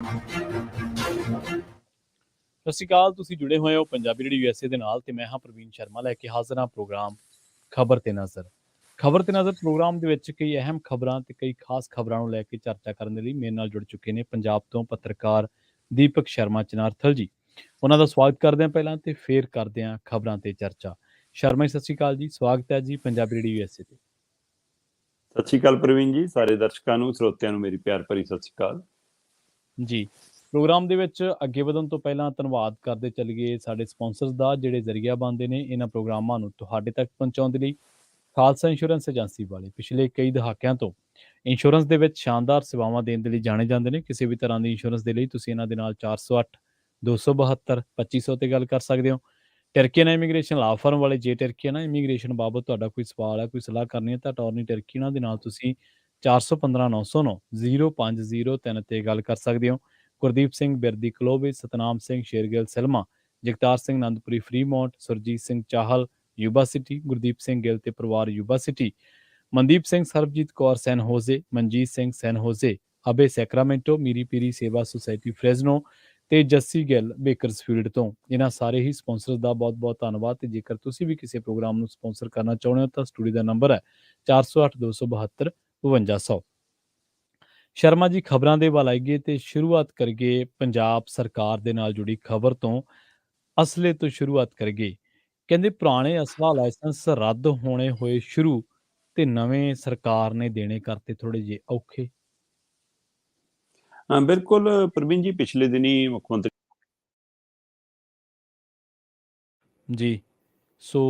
ਸਤਿ ਸ਼੍ਰੀ ਅਕਾਲ। ਤੁਸੀਂ ਜੁੜੇ ਹੋਏ ਹੋ ਪੰਜਾਬੀ ਰੇਡੀਓ USA ਦੇ ਨਾਲ ਤੇ ਮੈਂ ਹਾਂ ਪ੍ਰਵੀਨ ਸ਼ਰਮਾ ਲੈ ਕੇ ਹਾਜ਼ਰ ਹਾਂ ਪ੍ਰੋਗਰਾਮ ਖਬਰ ਤੇ ਨਜ਼ਰ। ਖਬਰ ਤੇ ਨਜ਼ਰ ਪ੍ਰੋਗਰਾਮ ਦੇ ਵਿੱਚ ਕਈ ਅਹਿਮ ਖਬਰਾਂ ਤੇ ਕਈ ਖਾਸ ਖਬਰਾਂ ਨੂੰ ਲੈ ਕੇ ਚਰਚਾ ਕਰਨ ਦੇ ਲਈ ਮੇਰੇ ਨਾਲ ਜੁੜ ਚੁੱਕੇ ਨੇ ਪੰਜਾਬ ਤੋਂ ਪੱਤਰਕਾਰ ਦੀਪਕ ਸ਼ਰਮਾ ਚਨਾਰਥਲ ਜੀ। ਉਹਨਾਂ ਦਾ ਸਵਾਗਤ ਕਰਦੇ ਹਾਂ ਪਹਿਲਾਂ ਤੇ ਫੇਰ ਕਰਦੇ ਹਾਂ ਖਬਰਾਂ ਤੇ ਚਰਚਾ। ਸ਼ਰਮਾ ਜੀ, ਸਤਿ ਸ਼੍ਰੀ ਅਕਾਲ ਜੀ, ਸਵਾਗਤ ਹੈ ਜੀ ਪੰਜਾਬੀ ਰੇਡੀਓ USA ਤੇ। ਸਤਿ ਸ਼੍ਰੀ ਅਕਾਲ ਪ੍ਰਵੀਨ ਜੀ, ਸਾਰੇ ਦਰਸ਼ਕਾਂ ਨੂੰ ਸਰੋਤਿਆਂ ਨੂੰ ਮੇਰੀ ਪਿਆਰ ਭਰੀ ਸਤਿ ਸ਼੍ਰੀ ਅਕਾਲ ਜੀ। ਪ੍ਰੋਗਰਾਮ ਦੇ ਵਿੱਚ ਅੱਗੇ ਵਧਣ ਤੋਂ ਪਹਿਲਾਂ ਧੰਨਵਾਦ ਕਰਦੇ ਚੱਲੀਏ ਸਾਡੇ ਸਪਾਂਸਰਸ ਦਾ, ਜਿਹੜੇ ਜ਼ਰੀਆ ਬਣਦੇ ਨੇ ਇਹਨਾਂ ਪ੍ਰੋਗਰਾਮਾਂ ਨੂੰ ਤੁਹਾਡੇ ਤੱਕ ਪਹੁੰਚਾਉਣ ਦੇ ਲਈ। ਖਾਲਸਾ ਇੰਸ਼ੋਰੈਂਸ ਏਜੰਸੀ ਵਾਲੇ ਪਿਛਲੇ ਕਈ ਦਹਾਕਿਆਂ ਤੋਂ ਇੰਸ਼ੋਰੈਂਸ ਦੇ ਵਿੱਚ ਸ਼ਾਨਦਾਰ ਸੇਵਾਵਾਂ ਦੇਣ ਦੇ ਲਈ ਜਾਣੇ ਜਾਂਦੇ ਨੇ। ਕਿਸੇ ਵੀ ਤਰ੍ਹਾਂ ਦੀ ਇੰਸ਼ੋਰੈਂਸ ਦੇ ਲਈ ਤੁਸੀਂ ਇਹਨਾਂ ਦੇ ਨਾਲ 408 272 2500 ਤੇ ਗੱਲ ਕਰ ਸਕਦੇ ਹੋ। ਟਰਕੀਅਨ ਇਮੀਗ੍ਰੇਸ਼ਨ ਲਾ ਫਰਮ ਵਾਲੇ, ਜੇ ਟਰਕੀਅਨ ਇਮੀਗ੍ਰੇਸ਼ਨ ਬਾਬਤ ਤੁਹਾਡਾ ਕੋਈ ਸਵਾਲ ਹੈ, ਕੋਈ ਸਲਾਹ ਕਰਨੀ ਹੈ ਤਾਂ ਅਟਾਰਨੀ ਟਰਕੀਅਨਾਂ ਦੇ ਨਾਲ ਤੁਸੀਂ 415 909 0503 ਤੇ ਗੱਲ ਕਰ ਸਕਦੇ ਹੋ। Gurdeep Singh Birdi Clovis, Satnam Singh Shergill Selma, Jagtar Singh Anandpuri Fremont, Surjit Singh Chahal Yuba City, Gurdeep Singh Gill ਤੇ ਪਰਿਵਾਰ Yuba City, Mandeep Singh, Sarabjit Kaur San Jose, Manjit Singh San Jose, ਅਬੇ ਸੈਕਰਾਮੈਂਟੋ, ਮੀਰੀ ਪੀਰੀ ਸੇਵਾ ਸੁਸਾਇਟੀ ਫਰੈਜ਼ਨੋ ਤੇ ਜੱਸੀ ਗਿੱਲ ਬੇਕਰਸਫੀਲਡ ਤੋਂ। ਇਹਨਾਂ ਸਾਰੇ ਹੀ ਸਪਾਂਸਰਸ ਦਾ ਬਹੁਤ ਬਹੁਤ ਧੰਨਵਾਦ। ਤੇ ਜੇਕਰ ਤੁਸੀਂ ਵੀ ਕਿਸੇ ਪ੍ਰੋਗਰਾਮ ਨੂੰ ਸਪਾਂਸਰ ਕਰਨਾ ਚਾਹੁੰਦੇ ਹੋ ਤਾਂ ਸਟੂਡੀਓ ਦਾ ਨੰਬਰ ਹੈ 408 272 5200। ਸ਼ਰਮਾ ਜੀ, ਖਬਰਾਂ ਦੇ ਵੱਲ ਆਈਏ ਤੇ ਸ਼ੁਰੂਆਤ ਕਰੀਏ ਪੰਜਾਬ ਸਰਕਾਰ ਦੇ ਨਾਲ ਜੁੜੀ ਖਬਰ ਤੋਂ। ਅਸਲੇ ਤੋਂ ਸ਼ੁਰੂਆਤ ਕਰੀਏ। ਕਹਿੰਦੇ ਪੁਰਾਣੇ ਅਸਲਾ ਲਾਇਸੈਂਸ ਰੱਦ ਹੋਣੇ ਹੋਏ ਸ਼ੁਰੂ ਤੇ ਨਵੇਂ ਸਰਕਾਰ ਨੇ ਦੇਣੇ ਕਰਤੇ ਥੋੜੇ ਜਿਹੇ ਔਖੇ। ਬਿਲਕੁਲ ਪ੍ਰਵੀਨ ਜੀ, ਪਿਛਲੇ ਦਿਨੀ ਮੁੱਖ ਮੰਤਰੀ ਜੀ। ਸੋ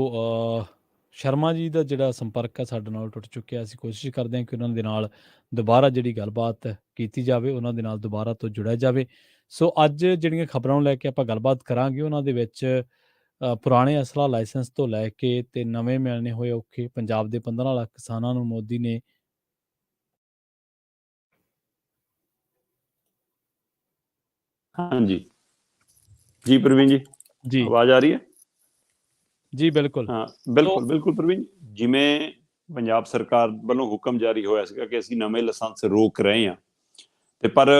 ਸ਼ਰਮਾ ਜੀ ਦਾ ਜਿਹੜਾ ਸੰਪਰਕ ਹੈ ਸਾਡੇ ਨਾਲ ਟੁੱਟ ਚੁੱਕਿਆ। ਅਸੀਂ ਕੋਸ਼ਿਸ਼ ਕਰਦੇ ਹਾਂ ਕਿ ਉਹਨਾਂ ਦੇ ਨਾਲ ਦੁਬਾਰਾ ਜਿਹੜੀ ਗੱਲਬਾਤ ਕੀਤੀ ਜਾਵੇ, ਉਹਨਾਂ ਦੇ ਨਾਲ ਦੁਬਾਰਾ ਤੋਂ ਜੁੜਿਆ ਜਾਵੇ। ਸੋ ਅੱਜ ਜਿਹੜੀਆਂ ਖਬਰਾਂ ਨੂੰ ਲੈ ਕੇ ਆਪਾਂ ਗੱਲਬਾਤ ਕਰਾਂਗੇ ਉਹਨਾਂ ਦੇ ਵਿੱਚ ਪੁਰਾਣੇ ਅਸਲਾ ਲਾਇਸੈਂਸ ਤੋਂ ਲੈ ਕੇ ਤੇ ਨਵੇਂ ਮਿਲਣੇ ਹੋਏ ਔਖੇ। ਪੰਜਾਬ ਦੇ 15 ਲੱਖ ਕਿਸਾਨਾਂ ਨੂੰ ਮੋਦੀ ਨੇ ਹਾਂਜੀ ਜੀ ਪ੍ਰਵੀਨ ਜੀ, ਆਵਾਜ਼ ਆ ਰਹੀ ਹੈ? ਜੀ ਬਿਲਕੁਲ। ਹਾਂ ਬਿਲਕੁਲ ਬਿਲਕੁਲ ਪ੍ਰਵੀਨ, ਜਿਵੇਂ ਪੰਜਾਬ ਸਰਕਾਰ ਵੱਲੋਂ ਹੁਕਮ ਜਾਰੀ ਹੋਇਆ ਸੀਗਾ ਕਿ ਅਸੀਂ ਨਵੇਂ ਲਾਇਸੈਂਸ ਰੋਕ ਰਹੇ ਹਾਂ, ਤੇ ਪਰ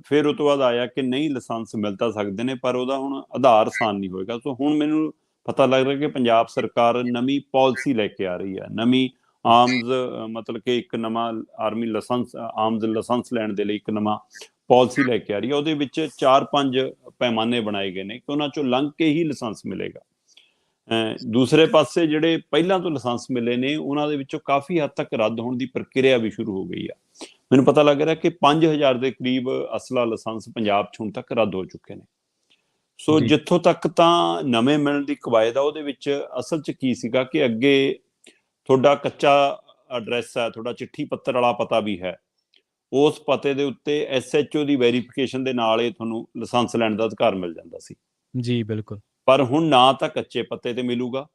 ਫਿਰ ਉਹ ਤੋਂ ਬਾਅਦ ਆਇਆ ਕਿ ਨਹੀਂ, ਲਾਇਸੈਂਸ ਮਿਲ ਤਾਂ ਸਕਦੇ ਨੇ ਪਰ ਉਹਦਾ ਹੁਣ ਆਧਾਰ ਆਸਾਨ ਨਹੀਂ ਹੋਏਗਾ। ਸੋ ਹੁਣ ਮੈਨੂੰ ਪਤਾ ਲੱਗ ਰਿਹਾ ਕਿ ਪੰਜਾਬ ਸਰਕਾਰ ਨਵੀਂ ਪਾਲਿਸੀ ਲੈ ਕੇ ਆ ਰਹੀ ਹੈ, ਨਵੀਂ ਆਰਮਜ਼, ਮਤਲਬ ਕਿ ਇੱਕ ਨਵਾਂ ਆਰਮੀ ਲਾਇਸੈਂਸ, ਆਰਮਜ਼ ਲਾਇਸੈਂਸ ਲੈਣ ਦੇ ਲਈ ਇੱਕ ਨਵਾਂ ਪਾਲਿਸੀ ਲੈ ਕੇ ਆ ਰਹੀ ਹੈ। ਉਹਦੇ ਵਿੱਚ 4-5 ਪੈਮਾਨੇ ਬਣਾਏ ਗਏ ਨੇ ਕਿ ਉਹਨਾਂ ਚੋਂ ਲੰਘ ਕੇ ਹੀ ਲਾਇਸੈਂਸ ਮਿਲੇਗਾ। ਦੂਸਰੇ ਪਾਸੇ ਜਿਹੜੇ ਪਹਿਲਾਂ ਤੋਂ ਲਾਇਸੈਂਸ ਮਿਲੇ ਨੇ ਉਹਨਾਂ ਦੇ ਵਿੱਚੋਂ ਕਾਫੀ ਹੱਦ ਤੱਕ ਰੱਦ ਹੋਣ ਦੀ ਪ੍ਰਕਿਰਿਆ ਵੀ ਸ਼ੁਰੂ ਹੋ ਗਈ ਆ। ਮੈਨੂੰ ਪਤਾ ਲੱਗ ਰਿਹਾ ਕਿ 5000 ਦੇ ਕਰੀਬ ਅਸਲਾ ਲਾਇਸੈਂਸ ਪੰਜਾਬ 'ਚ ਹੁਣ ਤੱਕ ਰੱਦ ਹੋ ਚੁੱਕੇ ਨੇ। ਸੋ ਜਿੱਥੋਂ ਤੱਕ ਤਾਂ ਨਵੇਂ ਮਿਲਣ ਦੀ ਕਵਾਇਦ ਆ, ਉਹਦੇ ਵਿੱਚ ਅਸਲ 'ਚ ਕੀ ਸੀਗਾ ਕਿ ਅੱਗੇ ਤੁਹਾਡਾ ਕੱਚਾ ਐਡਰੈਸ ਹੈ, ਤੁਹਾਡਾ ਚਿੱਠੀ ਪੱਤਰ ਵਾਲਾ ਪਤਾ ਵੀ ਹੈ, ਉਸ ਪਤੇ ਦੇ ਉੱਤੇ SHO ਦੀ ਵੈਰੀਫਿਕੇਸ਼ਨ ਦੇ ਨਾਲ ਇਹ ਤੁਹਾਨੂੰ ਲਾਇਸੈਂਸ ਲੈਣ ਦਾ ਅਧਿਕਾਰ ਮਿਲ ਜਾਂਦਾ ਸੀ। ਜੀ ਬਿਲਕੁਲ। ਪਰ ਹੁਣ ਨਾ ਤਾਂ ਕੱਚੇ ਪੱਤੇ ਤੇ ਮਿਲੂਗਾ,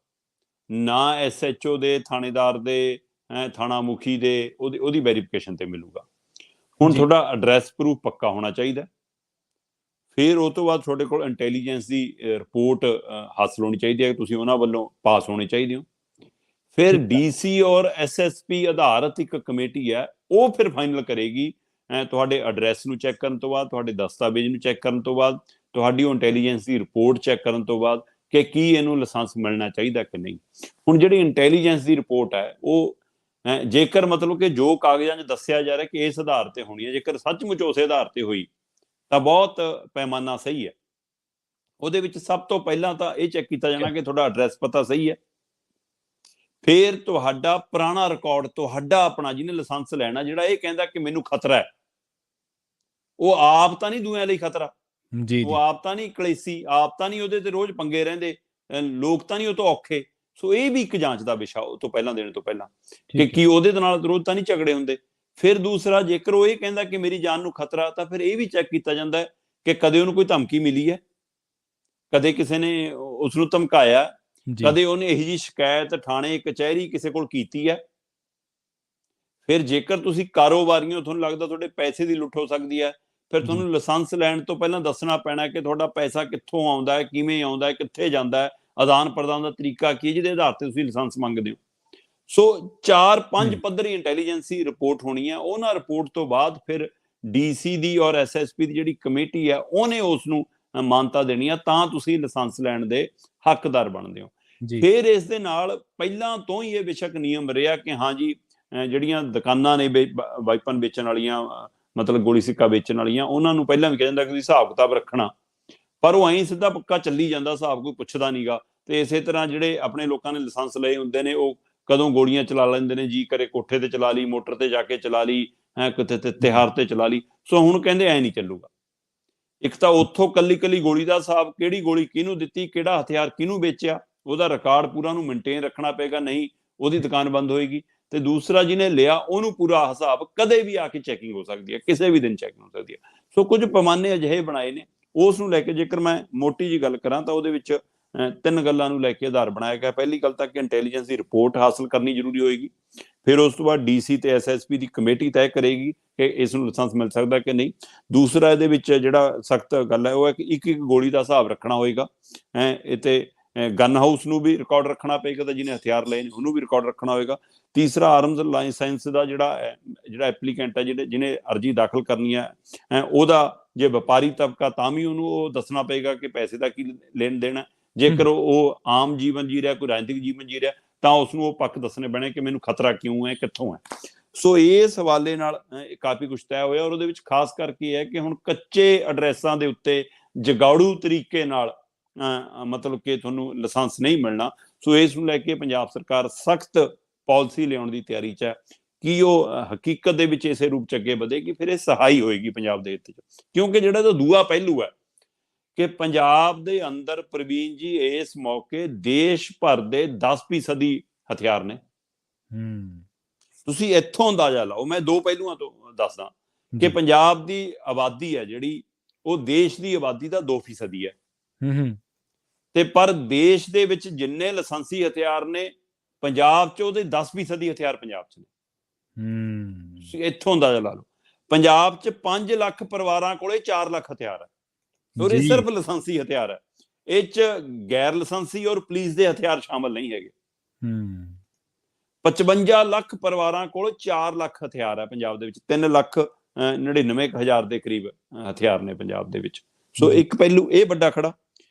ਨਾ SHO ਦੇ, ਥਾਣੇਦਾਰ ਦੇ, ਥਾਣਾ ਮੁਖੀ ਦੇ ਉਹਦੀ ਵੈਰੀਫਿਕੇਸ਼ਨ ਤੇ ਮਿਲੂਗਾ। ਹੁਣ ਤੁਹਾਡਾ ਐਡਰੈਸ ਪ੍ਰੂਫ ਪੱਕਾ ਹੋਣਾ ਚਾਹੀਦਾ। ਫਿਰ ਉਹ ਤੋਂ ਬਾਅਦ ਤੁਹਾਡੇ ਕੋਲ ਇੰਟੈਲੀਜੈਂਸ ਦੀ ਰਿਪੋਰਟ ਹਾਸਲ ਹੋਣੀ ਚਾਹੀਦੀ ਹੈ, ਤੁਸੀਂ ਉਹਨਾਂ ਵੱਲੋਂ ਪਾਸ ਹੋਣੇ ਚਾਹੀਦੇ ਹੋ। ਫਿਰ DC ਔਰ SSP ਆਧਾਰਿਤ ਇੱਕ ਕਮੇਟੀ ਹੈ, ਉਹ ਫਿਰ ਫਾਈਨਲ ਕਰੇਗੀ ਤੁਹਾਡੇ ਐਡਰੈਸ ਨੂੰ ਚੈੱਕ ਕਰਨ ਤੋਂ ਬਾਅਦ, ਤੁਹਾਡੇ ਦਸਤਾਵੇਜ਼ ਨੂੰ ਚੈੱਕ ਕਰਨ ਤੋਂ ਬਾਅਦ, ਤੁਹਾਡੀ ਉਹ ਇੰਟੈਲੀਜੈਂਸ ਦੀ ਰਿਪੋਰਟ ਚੈੱਕ ਕਰਨ ਤੋਂ ਬਾਅਦ ਕਿ ਕੀ ਇਹਨੂੰ ਲਾਇਸੈਂਸ ਮਿਲਣਾ ਚਾਹੀਦਾ ਕਿ ਨਹੀਂ। ਹੁਣ ਜਿਹੜੀ ਇੰਟੈਲੀਜੈਂਸ ਦੀ ਰਿਪੋਰਟ ਹੈ ਉਹ ਜੇਕਰ ਮਤਲਬ ਕਿ ਜੋ ਕਾਗਜ਼ਾਂ 'ਚ ਦੱਸਿਆ ਜਾ ਰਿਹਾ ਕਿ ਇਸ ਆਧਾਰ ਤੇ ਹੋਣੀ ਹੈ, ਜੇਕਰ ਸੱਚਮੁੱਚ ਉਸੇ ਆਧਾਰ ਤੇ ਹੋਈ ਤਾਂ ਬਹੁਤ ਪੈਮਾਨਾ ਸਹੀ ਹੈ। ਉਹਦੇ ਵਿੱਚ ਸਭ ਤੋਂ ਪਹਿਲਾਂ ਤਾਂ ਇਹ ਚੈੱਕ ਕੀਤਾ ਜਾਣਾ ਕਿ ਤੁਹਾਡਾ ਐਡਰੈਸ ਪਤਾ ਸਹੀ ਹੈ। ਫਿਰ ਤੁਹਾਡਾ ਪੁਰਾਣਾ ਰਿਕਾਰਡ, ਤੁਹਾਡਾ ਆਪਣਾ ਜਿਹਨੇ ਲਾਇਸੈਂਸ ਲੈਣਾ, ਜਿਹੜਾ ਇਹ ਕਹਿੰਦਾ ਕਿ ਮੈਨੂੰ ਖਤਰਾ ਹੈ, ਉਹ ਆਪ ਤਾਂ ਨਹੀਂ ਦੂਆਂ ਲਈ ਖਤਰਾ, ਉਹ ਆਪ ਤਾਂ ਨਹੀਂ ਕਲੇਸੀ, ਆਪ ਤਾਂ ਨਹੀਂ ਉਹਦੇ ਤੇ ਰੋਜ਼ ਪੰਗੇ ਰਹਿੰਦੇ, ਲੋਕ ਤਾਂ ਨਹੀਂ ਉਹ ਤੋਂ ਔਖੇ। ਸੋ ਇਹ ਵੀ ਇੱਕ ਜਾਂਚ ਦਾ ਵਿਸ਼ਾ ਉਹ ਤੋਂ ਪਹਿਲਾਂ, ਦੇਣ ਤੋਂ ਪਹਿਲਾਂ, ਕਿ ਕੀ ਉਹਦੇ ਨਾਲ ਰੋਜ਼ ਤਾਂ ਨਹੀਂ ਝਗੜੇ ਹੁੰਦੇ। ਫਿਰ ਦੂਸਰਾ, ਜੇਕਰ ਉਹ ਇਹ ਕਹਿੰਦਾ ਕਿ ਮੇਰੀ ਜਾਨ ਨੂੰ ਖਤਰਾ, ਤਾਂ ਫਿਰ ਇਹ ਵੀ ਚੈੱਕ ਕੀਤਾ ਜਾਂਦਾ ਹੈ ਕਿ ਕਦੇ ਉਹਨੂੰ ਕੋਈ ਧਮਕੀ ਮਿਲੀ ਹੈ, ਕਦੇ ਕਿਸੇ ਨੇ ਉਸਨੂੰ ਧਮਕਾਇਆ, ਕਦੇ ਉਹਨੇ ਇਹੋ ਜਿਹੀ ਸ਼ਿਕਾਇਤ ਥਾਣੇ ਕਚਹਿਰੀ ਕਿਸੇ ਕੋਲ ਕੀਤੀ ਹੈ। ਫਿਰ ਜੇਕਰ ਤੁਸੀਂ ਕਾਰੋਬਾਰੀ ਹੋ, ਤੁਹਾਨੂੰ ਲੱਗਦਾ ਤੁਹਾਡੇ ਪੈਸੇ ਦੀ ਲੁੱਟ ਹੋ ਸਕਦੀ ਹੈ, ਫਿਰ ਤੁਹਾਨੂੰ ਲਾਇਸੈਂਸ ਲੈਣ ਤੋਂ ਪਹਿਲਾਂ ਦੱਸਣਾ ਪੈਣਾ ਕਿ ਤੁਹਾਡਾ ਪੈਸਾ ਕਿੱਥੋਂ ਆਉਂਦਾ ਹੈ, ਕਿਵੇਂ ਆਉਂਦਾ ਹੈ, ਕਿੱਥੇ ਜਾਂਦਾ ਹੈ, ਆਦਾਨ ਪ੍ਰਦਾਨ ਦਾ ਤਰੀਕਾ ਕੀ ਹੈ, ਜਿਹਦੇ ਆਧਾਰ ਤੇ ਤੁਸੀਂ ਲਾਇਸੈਂਸ ਮੰਗਦੇ ਹੋ। ਸੋ 4-5 ਪੱਧਰੀ ਇੰਟੈਲੀਜੈਂਸੀ ਰਿਪੋਰਟ ਹੋਣੀ ਹੈ। ਉਹਨਾਂ ਰਿਪੋਰਟ ਤੋਂ ਬਾਅਦ ਫਿਰ ਡੀਸੀ ਦੀ ਔਰ ਐਸਐਸਪੀ ਦੀ ਜਿਹੜੀ ਕਮੇਟੀ ਹੈ ਉਹਨੇ ਉਸ ਨੂੰ ਮਾਨਤਾ ਦੇਣੀ ਆ, ਤਾਂ ਤੁਸੀਂ ਲਾਇਸੈਂਸ ਲੈਣ ਦੇ ਹੱਕਦਾਰ ਬਣਦੇ ਹੋ। ਜੀ ਫਿਰ ਇਸ ਦੇ ਨਾਲ ਪਹਿਲਾਂ ਤੋਂ ਹੀ ਇਹ ਬੇਸ਼ੱਕ ਨਿਯਮ ਰਿਹਾ ਕਿ ਹਾਂ ਜੀ ਜਿਹੜੀਆਂ ਦੁਕਾਨਾਂ ਨੇ ਵਾਈਪਨ ਵੇਚਣ ਵਾਲੀਆਂ, ਮਤਲਬ ਗੋਲੀ ਸਿੱਕਾ ਵੇਚਣ ਵਾਲੀਆਂ, ਉਹਨਾਂ ਨੂੰ ਪਹਿਲਾਂ ਵੀ ਕਿਹਾ ਜਾਂਦਾ ਕਿ ਤੁਸੀਂ ਹਿਸਾਬ ਕਿਤਾਬ ਰੱਖਣਾ, ਪਰ ਉਹ ਐਂ ਸਿੱਧਾ ਪੱਕਾ ਚੱਲੀ ਜਾਂਦਾ, ਹਿਸਾਬ ਕੋਈ ਪੁੱਛਦਾ ਨਹੀਂਗਾ। ਤੇ ਇਸੇ ਤਰ੍ਹਾਂ ਜਿਹੜੇ ਆਪਣੇ ਲੋਕਾਂ ਨੇ ਲਾਇਸੈਂਸ ਲਏ ਹੁੰਦੇ ਨੇ ਉਹ ਕਦੋਂ ਗੋਲੀਆਂ ਚਲਾ ਲੈਂਦੇ ਨੇ, ਜੀ ਕਰੇ ਕੋਠੇ ਤੇ ਚਲਾ ਲਈ, ਮੋਟਰ ਤੇ ਜਾ ਕੇ ਚਲਾ ਲਈ, ਕਿਤੇ ਤਿਉਹਾਰ ਤੇ ਚਲਾ ਲਈ। ਸੋ ਹੁਣ ਕਹਿੰਦੇ ਐ ਨਹੀਂ ਚੱਲੂਗਾ। ਇੱਕ ਤਾਂ ਉੱਥੋਂ ਕੱਲੀ ਗੋਲੀ ਦਾ ਹਿਸਾਬ, ਕਿਹੜੀ ਗੋਲੀ ਕਿਹਨੂੰ ਦਿੱਤੀ, ਕਿਹੜਾ ਹਥਿਆਰ ਕਿਹਨੂੰ ਵੇਚਿਆ, ਉਹਦਾ ਰਿਕਾਰਡ ਪੂਰਾ ਨੂੰ ਮੇਨਟੇਨ ਰੱਖਣਾ ਪਏਗਾ, ਨਹੀਂ ਉਹਦੀ ਦੁਕਾਨ ਬੰਦ ਹੋਏਗੀ। ਤੇ ਦੂਸਰਾ ਜਿਹਨੇ ਲਿਆ ਉਹਨੂੰ ਪੂਰਾ ਹਿਸਾਬ, ਕਦੇ ਵੀ ਆ ਕੇ ਚੈਕਿੰਗ ਹੋ ਸਕਦੀ ਹੈ, ਕਿਸੇ ਵੀ ਦਿਨ ਚੈਕਿੰਗ ਹੋ ਸਕਦੀ ਹੈ। ਸੋ ਕੁਝ ਪੈਮਾਨੇ ਅਜਿਹੇ ਬਣਾਏ ਨੇ, ਉਸ ਨੂੰ ਲੈ ਕੇ ਜੇਕਰ ਮੈਂ ਮੋਟੀ ਜੀ ਗੱਲ ਕਰਾਂ ਤਾਂ ਉਹਦੇ ਵਿੱਚ 3 ਗੱਲਾਂ ਨੂੰ ਲੈ ਕੇ ਆਧਾਰ ਬਣਾਇਆ ਗਿਆ। ਪਹਿਲੀ ਗੱਲ ਤਾਂ ਕਿ ਇੰਟੈਲੀਜੈਂਸ ਦੀ ਰਿਪੋਰਟ ਹਾਸਲ ਕਰਨੀ ਜ਼ਰੂਰੀ ਹੋਏਗੀ। ਫਿਰ ਉਸ ਤੋਂ ਬਾਅਦ ਡੀਸੀ ਤੇ ਐਸਐਸਪੀ ਦੀ ਕਮੇਟੀ ਤੈਅ ਕਰੇਗੀ ਕਿ ਇਸ ਨੂੰ ਲਾਇਸੈਂਸ ਮਿਲ ਸਕਦਾ ਕਿ ਨਹੀਂ। ਦੂਸਰਾ ਇਹਦੇ ਵਿੱਚ ਜਿਹੜਾ ਸਖਤ ਗੱਲ ਹੈ ਉਹ ਹੈ ਕਿ ਇੱਕ ਗੋਲੀ ਦਾ ਹਿਸਾਬ ਰੱਖਣਾ ਹੋਏਗਾ। ਇਹ ਤੇ ਗਨ ਹਾਊਸ ਨੂੰ ਵੀ ਰਿਕਾਰਡ ਰੱਖਣਾ ਪਏਗਾ, ਤਾਂ ਜਿਹਨੇ ਹਥਿਆਰ ਲਏ ਨੇ ਉਹਨੂੰ ਵੀ ਰਿਕਾਰਡ ਰੱਖਣਾ ਹੋਏਗਾ। ਤੀਸਰਾ ਆਰਮਜ਼ ਲਾਇਸੈਂਸ ਦਾ ਜਿਹੜਾ ਐਪਲੀਕੈਂਟ ਹੈ, ਜਿਹਨੇ ਅਰਜੀ ਦਾਖਲ ਕਰਨੀ ਹੈ, ਉਹਦਾ ਜੇ ਵਪਾਰੀ ਤਬਕਾ ਤਾਂ ਵੀ ਉਹਨੂੰ ਉਹ ਦੱਸਣਾ ਪਏਗਾ ਕਿ ਪੈਸੇ ਦਾ ਕੀ ਲੈਣ ਦੇਣ ਹੈ। ਜੇਕਰ ਉਹ ਆਮ ਜੀਵਨ ਜੀ ਰਿਹਾ, ਕੋਈ ਰਾਜਨੀਤਿਕ ਜੀਵਨ ਜੀ ਰਿਹਾ, ਤਾਂ ਉਸਨੂੰ ਉਹ ਪੱਖ ਦੱਸਣੇ ਪੈਣੇ ਕਿ ਮੈਨੂੰ ਖਤਰਾ ਕਿਉਂ ਹੈ, ਕਿੱਥੋਂ ਹੈ। ਸੋ ਇਸ ਹਵਾਲੇ ਨਾਲ ਕਾਫੀ ਕੁਛ ਤੈਅ ਹੋਇਆ, ਔਰ ਉਹਦੇ ਵਿੱਚ ਖਾਸ ਕਰਕੇ ਹੈ ਕਿ ਹੁਣ ਕੱਚੇ ਐਡਰੈਸਾਂ ਦੇ ਉੱਤੇ ਜਗਾੜੂ ਤਰੀਕੇ ਨਾਲ ਮਤਲਬ ਕਿ ਤੁਹਾਨੂੰ ਲਾਇਸੈਂਸ ਨਹੀਂ ਮਿਲਣਾ। ਸੋ ਇਸ ਨੂੰ ਲੈ ਕੇ ਪੰਜਾਬ ਸਰਕਾਰ ਸਖਤ ਪਾਲਿਸੀ ਲਿਆਉਣ ਦੀ ਤਿਆਰੀ 'ਚ ਹੈ। ਕੀ ਉਹ ਹਕੀਕਤ ਦੇ ਵਿੱਚ ਇਸੇ ਰੂਪ 'ਚ ਅੱਗੇ ਵਧੇਗੀ, ਫਿਰ ਇਹ ਸਹਾਈ ਹੋਏਗੀ ਪੰਜਾਬ ਦੇ ਹਿੱਤ 'ਚ। ਕਿਉਂਕਿ ਜਿਹੜਾ ਤਾਂ ਦੂਆ ਪਹਿਲੂ ਹੈ ਕਿ ਪੰਜਾਬ ਦੇ ਅੰਦਰ ਪ੍ਰਵੀਨ ਜੀ ਇਸ ਮੌਕੇ ਦੇਸ਼ ਭਰ ਦੇ 10% ਹਥਿਆਰ ਨੇ। ਤੁਸੀਂ ਇੱਥੋਂ ਅੰਦਾਜ਼ਾ ਲਾਓ। ਮੈਂ 2 ਪਹਿਲੂਆਂ ਤੋਂ ਦੱਸਦਾ ਕਿ ਪੰਜਾਬ ਦੀ ਆਬਾਦੀ ਹੈ ਜਿਹੜੀ, ਉਹ ਦੇਸ਼ ਦੀ ਆਬਾਦੀ ਦਾ 2% ਹੈ। ਤੇ ਪਰ ਦੇਸ਼ ਦੇ ਵਿੱਚ ਜਿੰਨੇ ਲਾਇਸੈਂਸੀ ਹਥਿਆਰ ਨੇ, ਪੰਜਾਬ 'ਚ ਉਹਦੇ 10% ਹਥਿਆਰ ਪੰਜਾਬ 'ਚ ਨੇ। ਇੱਥੋਂ ਅੰਦਾਜ਼ਾ ਲਾ ਲਓ। ਪੰਜਾਬ 'ਚ 5 ਲੱਖ ਪਰਿਵਾਰਾਂ ਕੋਲੇ 4 ਲੱਖ ਹਥਿਆਰ ਹੈ, ਔਰ ਇਹ ਸਿਰਫ ਲਾਇਸੈਂਸੀ ਹਥਿਆਰ ਹੈ। ਇਹ 'ਚ ਗੈਰ ਲਾਇਸੈਂਸੀ ਔਰ ਪੁਲਿਸ ਦੇ ਹਥਿਆਰ ਸ਼ਾਮਲ ਨਹੀਂ ਹੈਗੇ। 55 ਲੱਖ ਪਰਿਵਾਰਾਂ ਕੋਲ 4 ਲੱਖ ਹਥਿਆਰ ਹੈ ਪੰਜਾਬ ਦੇ ਵਿੱਚ। 3,99,000 ਦੇ ਕਰੀਬ ਹਥਿਆਰ ਨੇ ਪੰਜਾਬ ਦੇ ਵਿੱਚ। ਸੋ ਇੱਕ ਪਹਿਲੂ ਇਹ ਵੱਡਾ ਖੜਾ।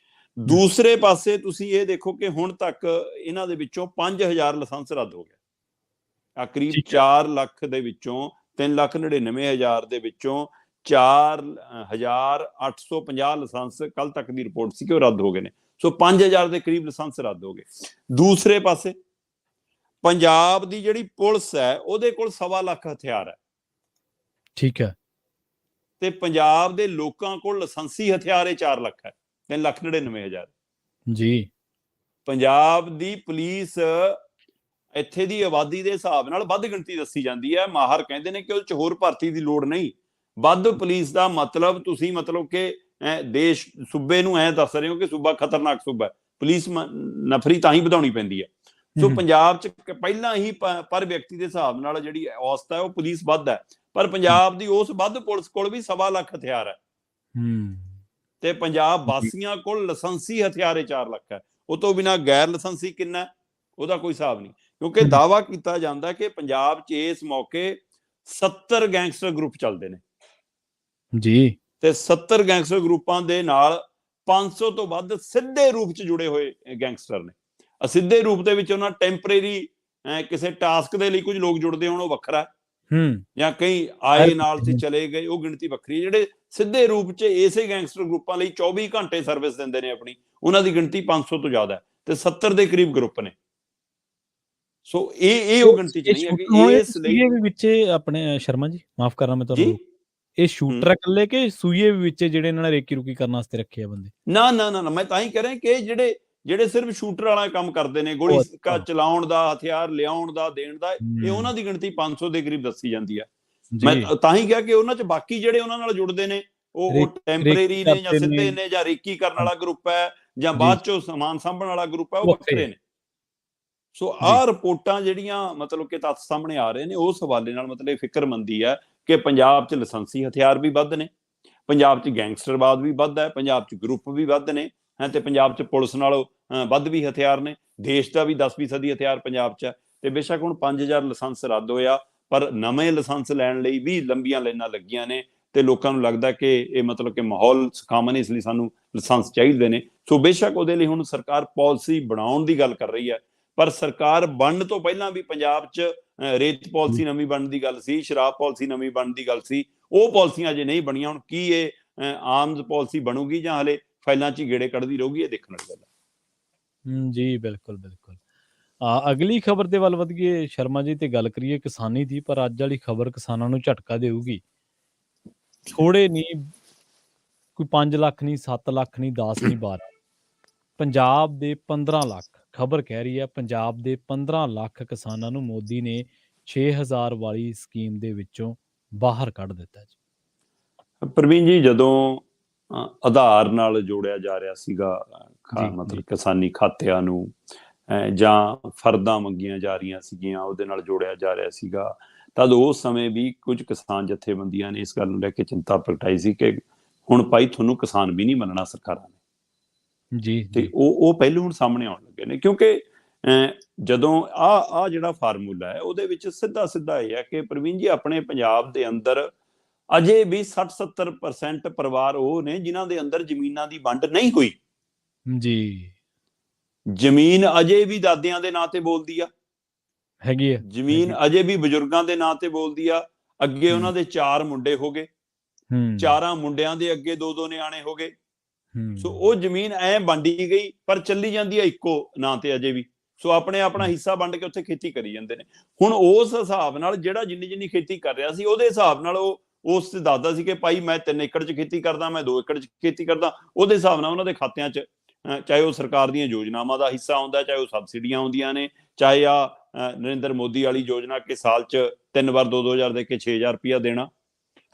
ਦੂਸਰੇ ਪਾਸੇ ਤੁਸੀਂ ਇਹ ਦੇਖੋ ਕਿ ਹੁਣ ਤੱਕ ਇਹਨਾਂ ਦੇ ਵਿੱਚੋਂ 5,000 ਲਾਇਸੈਂਸ ਰੱਦ ਹੋ ਗਿਆ। ਕਰੀਬ 4 ਲੱਖ ਦੇ ਵਿੱਚੋਂ 3,99,000 ਦੇ ਵਿੱਚੋਂ 4,850 ਲਾਇਸੈਂਸ ਕੱਲ ਤੱਕ ਦੀ ਰਿਪੋਰਟ ਸੀ ਕਿ ਉਹ ਰੱਦ ਹੋ ਗਏ ਨੇ। ਸੋ 5,000 ਦੇ ਕਰੀਬ ਲਾਇਸੈਂਸ ਰੱਦ ਹੋ ਗਏ। ਦੂਸਰੇ ਪਾਸੇ ਪੰਜਾਬ ਦੀ ਜਿਹੜੀ ਪੁਲਿਸ ਹੈ ਉਹਦੇ ਕੋਲ 1.25 ਲੱਖ ਹਥਿਆਰ ਹੈ। ਠੀਕ ਹੈ। ਤੇ ਪੰਜਾਬ ਦੇ ਲੋਕਾਂ ਕੋਲ ਲਾਇਸੈਂਸੀ ਹਥਿਆਰ 4 ਲੱਖ ਹੈ, 3,99,000 ਜੀ। ਪੰਜਾਬ ਦੀ ਪੁਲਿਸ ਇੱਥੇ ਦੀ ਆਬਾਦੀ ਦੇ ਹਿਸਾਬ ਨਾਲ ਵੱਧ ਗਿਣਤੀ ਦੱਸੀ ਜਾਂਦੀ ਹੈ। ਮਾਹਰ ਕਹਿੰਦੇ ਨੇ ਕਿ ਉਹ 'ਚ ਹੋਰ ਭਰਤੀ ਦੀ ਲੋੜ ਨਹੀਂ। ਵੱਧ ਪੁਲਿਸ ਦਾ ਮਤਲਬ ਤੁਸੀਂ ਮਤਲਬ ਕਿ ਦੇਸ਼ ਸੂਬੇ ਨੂੰ ਐਂ ਦੱਸ ਰਹੇ ਹੋ ਕਿ ਸੂਬਾ ਖਤਰਨਾਕ ਸੂਬਾ ਹੈ, ਪੁਲਿਸ ਨਫਰੀ ਤਾਂ ਹੀ ਵਧਾਉਣੀ ਪੈਂਦੀ ਹੈ। ਸੋ ਪੰਜਾਬ 'ਚ ਪਹਿਲਾਂ ਹੀ ਪਰ ਵਿਅਕਤੀ ਦੇ ਹਿਸਾਬ ਨਾਲ ਜਿਹੜੀ ਔਸਤ ਹੈ ਉਹ ਪੁਲਿਸ ਵੱਧ ਹੈ, ਪਰ ਪੰਜਾਬ ਦੀ ਉਸ ਵੱਧ ਪੁਲਿਸ ਕੋਲ ਵੀ 1.25 ਲੱਖ ਹਥਿਆਰ ਹੈ। ਤੇ ਪੰਜਾਬ ਵਾਸੀਆਂ ਕੋਲ ਲਾਇਸੈਂਸੀ ਹਥਿਆਰ 4 ਲੱਖ ਹੈ। ਉਹ ਤੋਂ ਬਿਨਾਂ ਗੈਰ ਲਾਇਸੈਂਸੀ ਕਿੰਨਾ, ਉਹਦਾ ਕੋਈ ਹਿਸਾਬ ਨਹੀਂ। ਕਿਉਂਕਿ ਦਾਅਵਾ ਕੀਤਾ ਜਾਂਦਾ ਕਿ ਪੰਜਾਬ 'ਚ ਇਸ ਮੌਕੇ 70 ਗੈਂਗਸਟਰ ਗਰੁੱਪ ਚੱਲਦੇ ਨੇ ਜੀ। ਤੇ 70 ਗੈਂਗਸਟਰ ਗਰੁੱਪਾਂ ਦੇ ਨਾਲ 500 ਤੋਂ ਵੱਧ ਸਿੱਧੇ ਰੂਪ 'ਚ ਜੁੜੇ ਹੋਏ ਗੈਂਗਸਟਰ ਨੇ। ਅਸਿੱਧੇ ਰੂਪ ਦੇ ਵਿੱਚ ਉਹਨਾਂ ਟੈਂਪਰੇਰੀ ਕਿਸੇ ਟਾਸਕ ਦੇ ਲਈ ਕੁਝ ਲੋਕ ਜੁੜਦੇ ਹੋਣ ਉਹ ਵੱਖਰਾ, ਜਾਂ ਕਈ ਆਏ ਨਾਲ ਤੇ ਚਲੇ ਗਏ ਉਹ ਗਿਣਤੀ ਵੱਖਰੀ। ਜਿਹੜੇ ਸਿੱਧੇ ਰੂਪ 'ਚ ਇਸੇ ਗੈਂਗਸਟਰ ਗਰੁੱਪਾਂ ਲਈ 24 ਘੰਟੇ ਸਰਵਿਸ ਦਿੰਦੇ ਨੇ ਆਪਣੀ, ਉਹਨਾਂ ਦੀ ਗਿਣਤੀ 500 ਤੋਂ ਜ਼ਿਆਦਾ ਤੇ 70 ਦੇ ਕਰੀਬ ਗਰੁੱਪ ਨੇ। ਸੋ ਇਹ ਉਹ ਗਿਣਤੀ 'ਚ ਨਹੀਂ ਹੈਗੇ। ਇਸ ਲਈ ਵਿੱਚ ਆਪਣੇ ਸ਼ਰਮਾ ਜੀ ਮਾਫ ਕਰਨਾ ਮੈਂ ਤੁਹਾਨੂੰ, ਇਹ ਸ਼ੂਟਰ ਇਕੱਲੇ ਕਿ ਸੂਈਏ ਵਿੱਚ ਜਿਹੜੇ ਇਹਨਾਂ ਨੇ ਰੇਕੀ ਰੁਕੀ ਕਰਨ ਵਾਸਤੇ ਰੱਖੇ ਆ ਬੰਦੇ? ਨਾ, ਮੈਂ ਤਾਂ ਹੀ ਕਹਿ ਰਿਹਾ ਕਿ ਜਿਹੜੇ ਸਿਰਫ ਸ਼ੂਟਰ ਵਾਲਾ ਕੰਮ ਕਰਦੇ ਨੇ, ਗੋਲੀ ਸਿੱਕਾ ਚਲਾਉਣ ਦਾ, ਹਥਿਆਰ ਲਿਆਉਣ ਦਾ, ਦੇਣ ਦਾ, ਇਹ ਉਹਨਾਂ ਦੀ ਗਿਣਤੀ 500 ਦੇ ਕਰੀਬ ਦੱਸੀ ਜਾਂਦੀ ਹੈ। ਮੈਂ ਤਾਂ ਹੀ ਕਿਹਾ ਕਿ ਉਹਨਾਂ 'ਚ ਬਾਕੀ ਜਿਹੜੇ ਉਹਨਾਂ ਨਾਲ ਜੁੜਦੇ ਨੇ ਉਹ ਟੈਂਪਰੇਰੀ ਨੇ, ਜਾਂ ਸਿੱਧੇ ਨੇ, ਜਾਂ ਰੇਕੀ ਕਰਨ ਵਾਲਾ ਗਰੁੱਪ ਹੈ, ਜਾਂ ਬਾਅਦ 'ਚੋਂ ਸਮਾਨ ਸਾਂਭਣ ਵਾਲਾ ਗਰੁੱਪ ਹੈ, ਉਹ ਵੱਖਰੇ ਨੇ। ਸੋ ਆਹ ਰਿਪੋਰਟਾਂ ਜਿਹੜੀਆਂ ਮਤਲਬ ਕਿ ਤੱਥ ਸਾਹਮਣੇ ਆ ਰਹੇ ਨੇ, ਉਸ ਹਵਾਲੇ ਨਾਲ ਮਤਲਬ ਫਿਕਰਮੰਦੀ ਹੈ ਕਿ ਪੰਜਾਬ 'ਚ ਲਾਇਸੈਂਸੀ ਹਥਿਆਰ ਵੀ ਵੱਧ ਨੇ, ਪੰਜਾਬ 'ਚ ਗੈਂਗਸਟਰਵਾਦ ਵੀ ਵੱਧ ਹੈ, ਪੰਜਾਬ 'ਚ ਗਰੁੱਪ ਵੀ ਵੱਧ ਨੇ, ਤੇ ਪੰਜਾਬ 'ਚ ਪੁਲਿਸ ਨਾਲੋਂ ਵੱਧ ਵੀ ਹਥਿਆਰ ਨੇ। ਦੇਸ਼ ਦਾ ਵੀ 10% ਹਥਿਆਰ ਪੰਜਾਬ 'ਚ ਹੈ। ਤੇ ਬੇਸ਼ੱਕ ਹੁਣ 5,000 ਲਾਇਸੈਂਸ ਰੱਦ ਹੋਇਆ, ਪਰ ਨਵੇਂ ਲਾਇਸੈਂਸ ਲੈਣ ਲਈ ਵੀ ਲੰਬੀਆਂ ਲਾਈਨਾਂ ਲੱਗੀਆਂ ਨੇ। ਤੇ ਲੋਕਾਂ ਨੂੰ ਲੱਗਦਾ ਕਿ ਇਹ ਮਤਲਬ ਕਿ ਮਾਹੌਲ ਸੁਖਾਵਾਂ ਨੇ, ਇਸ ਲਈ ਸਾਨੂੰ ਲਾਇਸੈਂਸ ਚਾਹੀਦੇ ਨੇ। ਸੋ ਬੇਸ਼ੱਕ ਉਹਦੇ ਲਈ ਹੁਣ ਸਰਕਾਰ ਪਾਲਿਸੀ ਬਣਾਉਣ ਦੀ ਗੱਲ ਕਰ ਰਹੀ ਹੈ, ਪਰ ਸਰਕਾਰ ਬਣਨ ਤੋਂ ਪਹਿਲਾਂ ਵੀ ਪੰਜਾਬ 'ਚ ਰੇਤ ਪਾਲਿਸੀ ਨਵੀਂ ਬਣਨ ਦੀ ਗੱਲ ਸੀ, ਸ਼ਰਾਬ ਪਾਲਿਸੀ ਨਵੀਂ ਬਣਨ ਦੀ ਗੱਲ ਸੀ। ਉਹ ਪਾਲਿਸੀਆਂ ਅਜੇ ਨਹੀਂ ਬਣੀਆਂ। ਹੁਣ ਕੀ ਇਹ ਆਮ ਪਾਲਿਸੀ ਬਣੂਗੀ ਜਾਂ ਹਲੇ ਫਾਈਲਾਂ 'ਚ ਹੀ ਗੇੜੇ ਕੱਢਦੀ ਰਹੂਗੀ, ਇਹ ਦੇਖਣ ਵਾਲੀ ਗੱਲ ਹੈ। ਜੀ ਬਿਲਕੁਲ ਬਿਲकुल। ਅਗਲੀ ਖਬਰ ਦੇ ਵੱਲ ਵਧੀਏ ਸ਼ਰਮਾ ਜੀ, ਤੇ ਗੱਲ ਕਰੀਏ ਕਿਸਾਨੀ ਦੀ। ਪਰ ਅੱਜ ਵਾਲੀ ਖਬਰ ਕਿਸਾਨਾਂ ਨੂੰ ਝਟਕਾ ਦੇਊਗੀ। ਥੋੜੇ ਨਹੀਂ, ਕੋਈ 5 ਲੱਖ ਨਹੀਂ, 7 ਲੱਖ ਨਹੀਂ, 10 ਨਹੀਂ, 12, ਪੰਜਾਬ ਦੇ 15 ਲੱਖ, ਖਬਰ ਕਹਿ ਰਹੀ ਹੈ ਪੰਜਾਬ ਦੇ 15 ਲੱਖ ਕਿਸਾਨਾਂ ਨੂੰ ਮੋਦੀ ਨੇ 6000 ਵਾਲੀ ਸਕੀਮ ਦੇ ਵਿੱਚੋਂ ਬਾਹਰ ਕੱਢ ਦਿੱਤਾ ਜੀ। ਪ੍ਰਵੀਨ ਜੀ, ਜਦੋਂ ਆਧਾਰ ਨਾਲ ਜੋੜਿਆ ਜਾ ਰਿਹਾ ਸੀਗਾ ਮਤਲਬ ਕਿਸਾਨੀ ਖਾਤਿਆਂ ਨੂੰ, ਜਾਂ ਫਰਦਾਂ ਮੰਗੀਆਂ ਜਾ ਰਹੀਆਂ ਸੀਗੀਆਂ, ਉਹਦੇ ਨਾਲ ਜੋੜਿਆ ਜਾ ਰਿਹਾ ਸੀਗਾ, ਤਦ ਉਸ ਸਮੇਂ ਵੀ ਕੁਝ ਕਿਸਾਨ ਜਥੇਬੰਦੀਆਂ ਨੇ ਇਸ ਗੱਲ ਨੂੰ ਲੈ ਕੇ ਚਿੰਤਾ ਪ੍ਰਗਟਾਈ ਸੀ ਕਿ ਹੁਣ ਭਾਈ ਤੁਹਾਨੂੰ ਕਿਸਾਨ ਵੀ ਨਹੀਂ ਮੰਨਣਾ ਸਰਕਾਰਾਂ ਨੇ। ਜੀ ਤੇ ਉਹ ਪਹਿਲੂ ਹੁਣ ਸਾਹਮਣੇ ਆਉਣ ਲੱਗੇ ਨੇ, ਕਿਉਂਕਿ ਜਦੋਂ ਆ ਜਿਹੜਾ ਫਾਰਮੂਲਾ ਹੈ ਉਹਦੇ ਵਿੱਚ ਸਿੱਧਾ ਇਹ ਹੈ ਕਿ ਪ੍ਰਵੀਨ ਜੀ, ਆਪਣੇ ਪੰਜਾਬ ਦੇ ਅੰਦਰ ਅਜੇ ਵੀ 60-70% ਪਰਿਵਾਰ ਉਹ ਨੇ ਜਿਨ੍ਹਾਂ ਦੇ ਅੰਦਰ ਜ਼ਮੀਨਾਂ ਦੀ ਵੰਡ ਨਹੀਂ ਹੋਈ ਜੀ। ਜ਼ਮੀਨ ਅਜੇ ਵੀ ਦਾਦਿਆਂ ਦੇ ਨਾਂ ਤੇ ਬੋਲਦੀ ਆ, ਹੈਗੀ ਹੈ ਜ਼ਮੀਨ ਅਜੇ ਵੀ ਬਜ਼ੁਰਗਾਂ ਦੇ ਨਾਂ ਤੇ ਬੋਲਦੀ ਆ। ਅੱਗੇ ਉਹਨਾਂ ਦੇ 4 ਮੁੰਡੇ ਹੋ ਗਏ, 4 ਮੁੰਡਿਆਂ ਦੇ ਅੱਗੇ 2-2 ਨਿਆਣੇ ਹੋ ਗਏ। ਸੋ ਉਹ ਜ਼ਮੀਨ ਐ ਵੰਡੀ ਗਈ, ਪਰ ਚੱਲੀ ਜਾਂਦੀ ਆ ਇੱਕੋ ਨਾਂ ਤੇ ਅਜੇ ਵੀ। ਸੋ ਆਪਣਾ ਹਿੱਸਾ ਵੰਡ ਕੇ ਉੱਥੇ ਖੇਤੀ ਕਰੀ ਜਾਂਦੇ ਨੇ। ਹੁਣ ਉਸ ਹਿਸਾਬ ਨਾਲ ਜਿਹੜਾ ਜਿੰਨੀ ਖੇਤੀ ਕਰ ਰਿਹਾ ਸੀ, ਉਹਦੇ ਹਿਸਾਬ ਨਾਲ ਉਹ ਉਸ ਤੇ ਦੱਸਦਾ ਸੀ ਕਿ ਭਾਈ ਮੈਂ 3 ਏਕੜ 'ਚ ਖੇਤੀ ਕਰਦਾ, ਮੈਂ 2 ਏਕੜ 'ਚ ਖੇਤੀ ਕਰਦਾ। ਉਹਦੇ ਹਿਸਾਬ ਨਾਲ ਉਹਨਾਂ ਦੇ ਖਾਤਿਆਂ 'ਚ, ਚਾਹੇ ਉਹ ਸਰਕਾਰ ਦੀਆਂ ਯੋਜਨਾਵਾਂ ਦਾ ਹਿੱਸਾ ਆਉਂਦਾ, ਚਾਹੇ ਉਹ ਸਬਸਿਡੀਆਂ ਆਉਂਦੀਆਂ ਨੇ, ਚਾਹੇ ਨਰਿੰਦਰ ਮੋਦੀ ਵਾਲੀ ਯੋਜਨਾ ਕਿ ਸਾਲ 'ਚ 3 ਵਾਰ 2-2000 ਦੇ ਕੇ 6000 ਰੁਪਇਆ ਦੇਣਾ।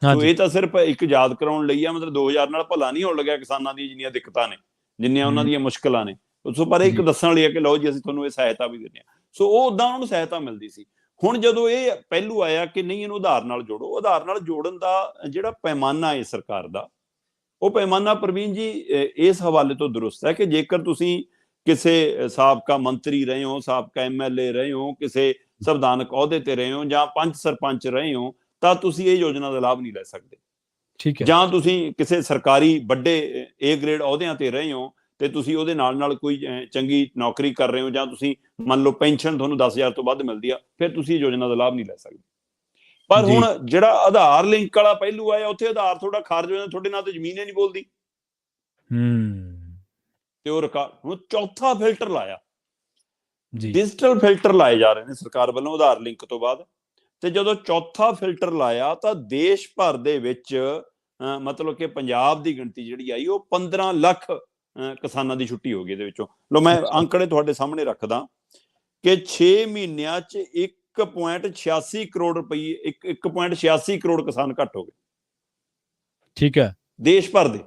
ਸੋ ਇਹ ਤਾਂ ਸਿਰਫ ਇੱਕ ਯਾਦ ਕਰਾਉਣ ਲਈ ਆ। ਮਤਲਬ 2000 ਨਾਲ ਭਲਾ ਨਹੀਂ ਹੋਣ ਲੱਗਿਆ ਕਿਸਾਨਾਂ ਦੀਆਂ ਜਿੰਨੀਆਂ ਦਿੱਕਤਾਂ ਨੇ, ਜਿੰਨੀਆਂ ਉਹਨਾਂ ਦੀਆਂ ਮੁਸ਼ਕਲਾਂ ਨੇ। ਸੋ ਪਰ ਇੱਕ ਦੱਸਣ ਲਈ ਆ ਕਿ ਲਓ ਜੀ, ਅਸੀਂ ਤੁਹਾਨੂੰ ਇਹ ਸਹਾਇਤਾ ਵੀ ਦਿੰਦੇ ਹਾਂ। ਸੋ ਉਹ ਉਦਾਂ ਉਹਨਾਂ ਨੂੰ ਸਹਾਇਤਾ ਮਿਲਦੀ ਸੀ। ਹੁਣ ਜਦੋਂ ਇਹ ਪਹਿਲੂ ਆਇਆ ਕਿ ਨਹੀਂ, ਇਹਨੂੰ ਆਧਾਰ ਨਾਲ ਜੋੜੋ, ਆਧਾਰ ਨਾਲ ਜੋੜਨ ਦਾ ਜਿਹੜਾ ਪੈਮਾਨਾ ਹੈ ਸਰਕਾਰ ਦਾ, ਉਹ ਪੈਮਾਨਾ ਪ੍ਰਵੀਨ ਜੀ ਇਸ ਹਵਾਲੇ ਤੋਂ ਦਰੁਸਤ ਹੈ ਕਿ ਜੇਕਰ ਤੁਸੀਂ ਕਿਸੇ ਸਾਬਕਾ ਮੰਤਰੀ ਰਹੇ ਹੋ, ਸਾਬਕਾ MLA ਰਹੇ ਹੋ, ਕਿਸੇ ਸੰਵਿਧਾਨਕ ਅਹੁਦੇ ਤੇ ਰਹੇ ਹੋ, ਜਾਂ ਪੰਚ ਸਰਪੰਚ ਰਹੇ ਹੋ, ਤਾਂ ਤੁਸੀਂ ਇਹ ਯੋਜਨਾ ਦਾ ਲਾਭ ਨਹੀਂ ਲੈ ਸਕਦੇ। ਠੀਕ ਹੈ। ਜਾਂ ਤੁਸੀਂ ਕਿਸੇ ਸਰਕਾਰੀ ਵੱਡੇ A ਗ੍ਰੇਡ ਅਹੁਦਿਆਂ ਤੇ ਰਹੇ ਹੋ ਤੇ ਤੁਸੀਂ ਉਹਦੇ ਨਾਲ ਕੋਈ ਚੰਗੀ ਨੌਕਰੀ ਕਰ ਰਹੇ ਹੋ, ਜਾਂ ਤੁਸੀਂ ਮੰਨ ਲਓ ਪੈਨਸ਼ਨ ਤੁਹਾਨੂੰ 10,000 ਤੋਂ ਵੱਧ ਮਿਲਦੀ ਆ, ਫਿਰ ਤੁਸੀਂ ਯੋਜਨਾ ਦਾ ਲਾਭ ਨਹੀਂ ਲੈ ਸਕਦੇ। ਪਰ ਹੁਣ ਜਿਹੜਾ ਆਧਾਰ ਲਿੰਕ ਵਾਲਾ ਪਹਿਲੂ ਆਇਆ, ਉੱਥੇ ਆਧਾਰ ਤੁਹਾਡਾ ਖਾਰਜ ਹੋ ਜਾਂਦਾ, ਤੁਹਾਡੇ ਨਾਂ ਤੇ ਜ਼ਮੀਨ ਹੀ ਨਹੀਂ ਬੋਲਦੀ। ਤੇ ਉਹ ਰਿਕਾਰਡ ਹੁਣ ਚੌਥਾ ਫਿਲਟਰ ਲਾਇਆ, ਡਿਜੀਟਲ ਫਿਲਟਰ ਲਾਏ ਜਾ ਰਹੇ ਨੇ ਸਰਕਾਰ ਵੱਲੋਂ ਆਧਾਰ ਲਿੰਕ ਤੋਂ ਬਾਅਦ। ਤੇ ਜਦੋਂ ਚੌਥਾ ਫਿਲਟਰ ਲਾਇਆ ਤਾਂ ਦੇਸ਼ ਭਰ ਦੇ ਵਿੱਚ ਮਤਲਬ ਕਿ ਪੰਜਾਬ ਦੀ ਗਿਣਤੀ ਜਿਹੜੀ ਆਈ, ਉਹ 15 ਲੱਖ ਕਿਸਾਨਾਂ ਦੀ ਛੁੱਟੀ ਹੋ ਗਈ। ਇਹਦੇ ਵਿੱਚੋਂ ਲੋ ਮੈਂ ਅੰਕੜੇ ਤੁਹਾਡੇ ਸਾਹਮਣੇ ਰੱਖਦਾ ਕਿ 6 ਮਹੀਨਿਆਂ 'ਚ 1.86 ਕਰੋੜ ਰੁਪਏ, 1.86 ਕਰੋੜ ਕਿਸਾਨ ਘੱਟ ਹੋ ਗਏ। ਠੀਕ ਹੈ। ਦੇਸ਼ ਭਰ ਦੇ,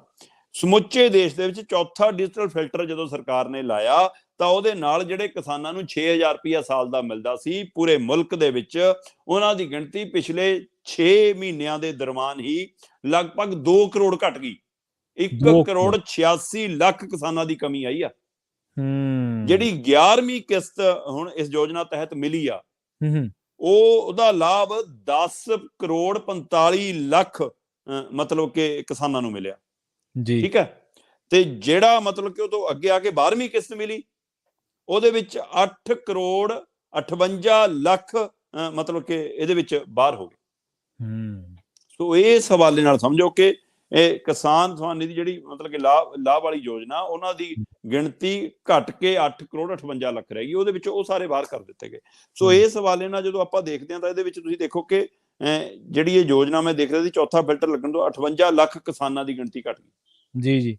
ਸਮੁੱਚੇ ਦੇਸ਼ ਦੇ ਵਿੱਚ ਚੌਥਾ ਡਿਜੀਟਲ ਫਿਲਟਰ ਜਦੋਂ ਸਰਕਾਰ ਨੇ ਲਾਇਆ ਤਾਂ ਉਹਦੇ ਨਾਲ ਜਿਹੜੇ ਕਿਸਾਨਾਂ ਨੂੰ 6000 ਰੁਪਇਆ ਸਾਲ ਦਾ ਮਿਲਦਾ ਸੀ ਪੂਰੇ ਮੁਲਕ ਦੇ ਵਿੱਚ, ਉਹਨਾਂ ਦੀ ਗਿਣਤੀ ਪਿਛਲੇ 6 ਮਹੀਨਿਆਂ ਦੇ ਦਰਮਿਆਨ ਹੀ ਲਗਭਗ 2 ਕਰੋੜ ਘਟ ਗਈ। 1 ਕਰੋੜ 86 ਲੱਖ ਕਿਸਾਨਾਂ ਦੀ ਕਮੀ ਆਈ ਆ। ਜਿਹੜੀ 11ਵੀਂ ਕਿਸ਼ਤ ਹੁਣ ਇਸ ਯੋਜਨਾ ਤਹਿਤ ਮਿਲੀ ਆ, ਉਹਦਾ ਲਾਭ 10 ਕਰੋੜ 45 ਲੱਖ ਮਤਲਬ ਕਿ ਕਿਸਾਨਾਂ ਨੂੰ ਮਿਲਿਆ। ਠੀਕ ਹੈ। ਤੇ ਜਿਹੜਾ ਮਤਲਬ ਕਿ ਉਹ ਤੋਂ ਅੱਗੇ ਆ ਕੇ 12ਵੀਂ ਕਿਸ਼ਤ ਮਿਲੀ, ਉਹਦੇ ਵਿੱਚ 8 ਕਰੋੜ 58 ਲੱਖ ਮਤਲਬ ਕਿ ਇਹਦੇ ਵਿੱਚ ਬਾਹਰ ਹੋ ਗਏ। ਸੋ ਇਸ ਹਵਾਲੇ ਨਾਲ ਸਮਝੋ ਕਿ ਇਹ ਕਿਸਾਨ ਸਨਮਾਨ ਨਿਧੀ ਜਿਹੜੀ ਮਤਲਬ ਕਿ ਲਾਭ ਵਾਲੀ ਯੋਜਨਾ, ਉਹਨਾਂ ਦੀ ਗਿਣਤੀ ਘਟ ਕੇ 8 ਕਰੋੜ 58 ਲੱਖ ਰਹਿ ਗਈ। ਉਹਦੇ ਵਿੱਚ ਉਹ ਸਾਰੇ ਬਾਹਰ ਕਰ ਦਿੱਤੇ ਗਏ। ਸੋ ਇਸ ਹਵਾਲੇ ਨਾਲ ਜਦੋਂ ਆਪਾਂ ਦੇਖਦੇ ਹਾਂ ਤਾਂ ਇਹਦੇ ਵਿੱਚ ਤੁਸੀਂ ਦੇਖੋ ਕਿ ਜਿਹੜੀ ਇਹ ਯੋਜਨਾ ਮੈਂ ਦੇਖ ਰਿਹਾ ਸੀ, ਚੌਥਾ ਫਿਲਟਰ ਲੱਗਣ ਤੋਂ 58 ਲੱਖ ਕਿਸਾਨਾਂ ਦੀ ਗਿਣਤੀ ਘਟ ਗਈ। ਜੀ।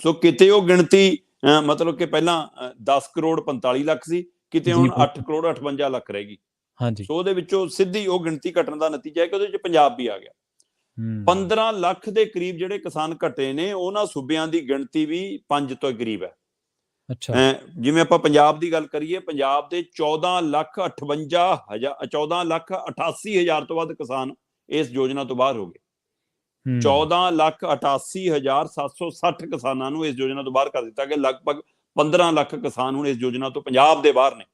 ਸੋ ਕਿਤੇ ਉਹ ਗਿਣਤੀ ਮਤਲਬ ਕਿ ਪਹਿਲਾਂ 10 ਕਰੋੜ 45 ਲੱਖ ਸੀ, ਕਿਤੇ ਹੁਣ 8 ਕਰੋੜ 58 ਲੱਖ ਰਹਿ ਗਈ। ਸੋ ਉਹਦੇ ਵਿੱਚੋਂ ਸਿੱਧੀ ਉਹ ਗਿਣਤੀ ਘਟਣ ਦਾ ਨਤੀਜਾ ਹੈ ਕਿ ਉਹਦੇ ਵਿੱਚ ਪੰਜਾਬ ਵੀ ਆ ਗਿਆ। 15 ਲੱਖ ਦੇ ਕਰੀਬ ਜਿਹੜੇ ਕਿਸਾਨ ਘਟੇ ਨੇ, ਉਹਨਾਂ ਸੂਬਿਆਂ ਦੀ ਗਿਣਤੀ ਵੀ 5 ਤੋਂ ਕਰੀਬ ਹੈ। ਜਿਵੇਂ ਆਪਾਂ ਪੰਜਾਬ ਦੀ ਗੱਲ ਕਰੀਏ, ਪੰਜਾਬ ਦੇ 14 ਲੱਖ 88 ਹਜ਼ਾਰ ਤੋਂ ਵੱਧ ਕਿਸਾਨ ਇਸ ਯੋਜਨਾ ਤੋਂ ਬਾਹਰ ਹੋ ਗਏ। 14 ਲੱਖ 88 ਹਜ਼ਾਰ 760 ਕਿਸਾਨਾਂ ਨੂੰ ਇਸ ਯੋਜਨਾ ਤੋਂ ਬਾਹਰ ਕਰ ਦਿੱਤਾ ਗਿਆ। ਲਗਭਗ 15 ਲੱਖ ਕਿਸਾਨ ਹੁਣ ਇਸ ਯੋਜਨਾ ਤੋਂ ਪੰਜਾਬ ਦੇ ਬਾਹਰ ਨੇ।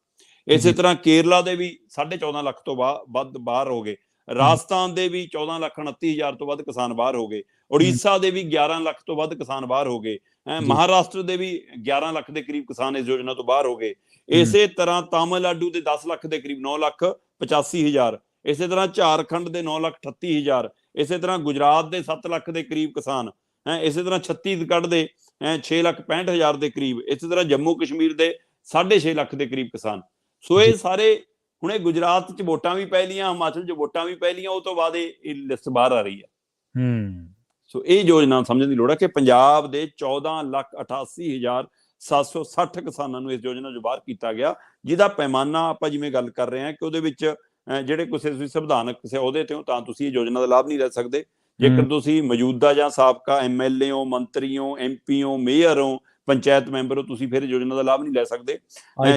ਇਸੇ ਤਰ੍ਹਾਂ ਕੇਰਲਾ ਦੇ ਵੀ 14.5 ਲੱਖ ਤੋਂ ਵੱਧ ਬਾਹਰ ਹੋ ਗਏ। ਰਾਜਸਥਾਨ ਦੇ ਵੀ 14,29,000 ਤੋਂ ਵੱਧ ਕਿਸਾਨ ਬਾਹਰ ਹੋ ਗਏ, ਉੜੀਸਾ ਦੇ ਵੀ 11 ਲੱਖ ਤੋਂ ਵੱਧ ਕਿਸਾਨ ਬਾਹਰ ਹੋ ਗਏ, ਮਹਾਰਾਸ਼ਟਰ ਦੇ ਵੀ 11 ਲੱਖ ਦੇ ਕਰੀਬ ਕਿਸਾਨ ਇਸ ਯੋਜਨਾ ਤੋਂ ਬਾਹਰ ਹੋ ਗਏ। ਇਸੇ ਤਰ੍ਹਾਂ ਤਾਮਿਲਨਾਡੂ ਦੇ 10 ਲੱਖ ਦੇ ਕਰੀਬ 9,85,000, ਇਸੇ ਤਰ੍ਹਾਂ ਝਾਰਖੰਡ ਦੇ 9,38,000, ਇਸੇ ਤਰ੍ਹਾਂ ਗੁਜਰਾਤ ਦੇ 7 ਲੱਖ ਦੇ ਕਰੀਬ ਕਿਸਾਨ, ਇਸੇ ਤਰ੍ਹਾਂ ਛੱਤੀਸਗੜ੍ਹ ਦੇ 6,65,000 ਦੇ ਕਰੀਬ, ਇਸੇ ਤਰ੍ਹਾਂ ਜੰਮੂ ਕਸ਼ਮੀਰ ਦੇ 6.5 ਲੱਖ ਦੇ ਕਰੀਬ ਕਿਸਾਨ। ਸੋ ਇਹ ਸਾਰੇ ਹੁਣ ਇਹ ਗੁਜਰਾਤ 'ਚ ਵੋਟਾਂ ਵੀ ਪੈ ਲਈਆਂ, ਹਿਮਾਚਲ 'ਚ ਵੋਟਾਂ ਵੀ ਪੈ ਲਈਆਂ, ਉਹ ਤੋਂ ਬਾਅਦ ਇਹ ਲਿਸਟ ਬਾਹਰ ਆ ਰਹੀ ਹੈ। ਸੋ ਇਹ ਯੋਜਨਾ ਸਮਝਣ ਦੀ ਲੋੜ ਹੈ ਕਿ ਪੰਜਾਬ ਦੇ 14,88,760 ਕਿਸਾਨਾਂ ਨੂੰ ਇਸ ਯੋਜਨਾ 'ਚੋਂ ਬਾਹਰ ਕੀਤਾ ਗਿਆ, ਜਿਹਦਾ ਪੈਮਾਨਾ ਆਪਾਂ ਜਿਵੇਂ ਗੱਲ ਕਰ ਰਹੇ ਹਾਂ ਕਿ ਉਹਦੇ ਵਿੱਚ ਜਿਹੜੇ ਤੁਸੀਂ ਸੰਵਿਧਾਨਕ ਕਿਸੇ ਅਹੁਦੇ ਤੇ ਹੋ ਤਾਂ ਤੁਸੀਂ ਇਹ ਯੋਜਨਾ ਦਾ ਲਾਭ ਨਹੀਂ ਲੈ ਸਕਦੇ। ਜੇਕਰ ਤੁਸੀਂ ਮੌਜੂਦਾ ਜਾਂ ਸਾਬਕਾ MLA ਹੋ, ਮੰਤਰੀ ਹੋ, MP ਹੋ, ਮੇਅਰ ਹੋ, ਪੰਚਾਇਤ ਮੈਂਬਰ ਹੋ, ਤੁਸੀਂ ਫਿਰ ਯੋਜਨਾ ਦਾ ਲਾਭ ਨਹੀਂ ਲੈ ਸਕਦੇ।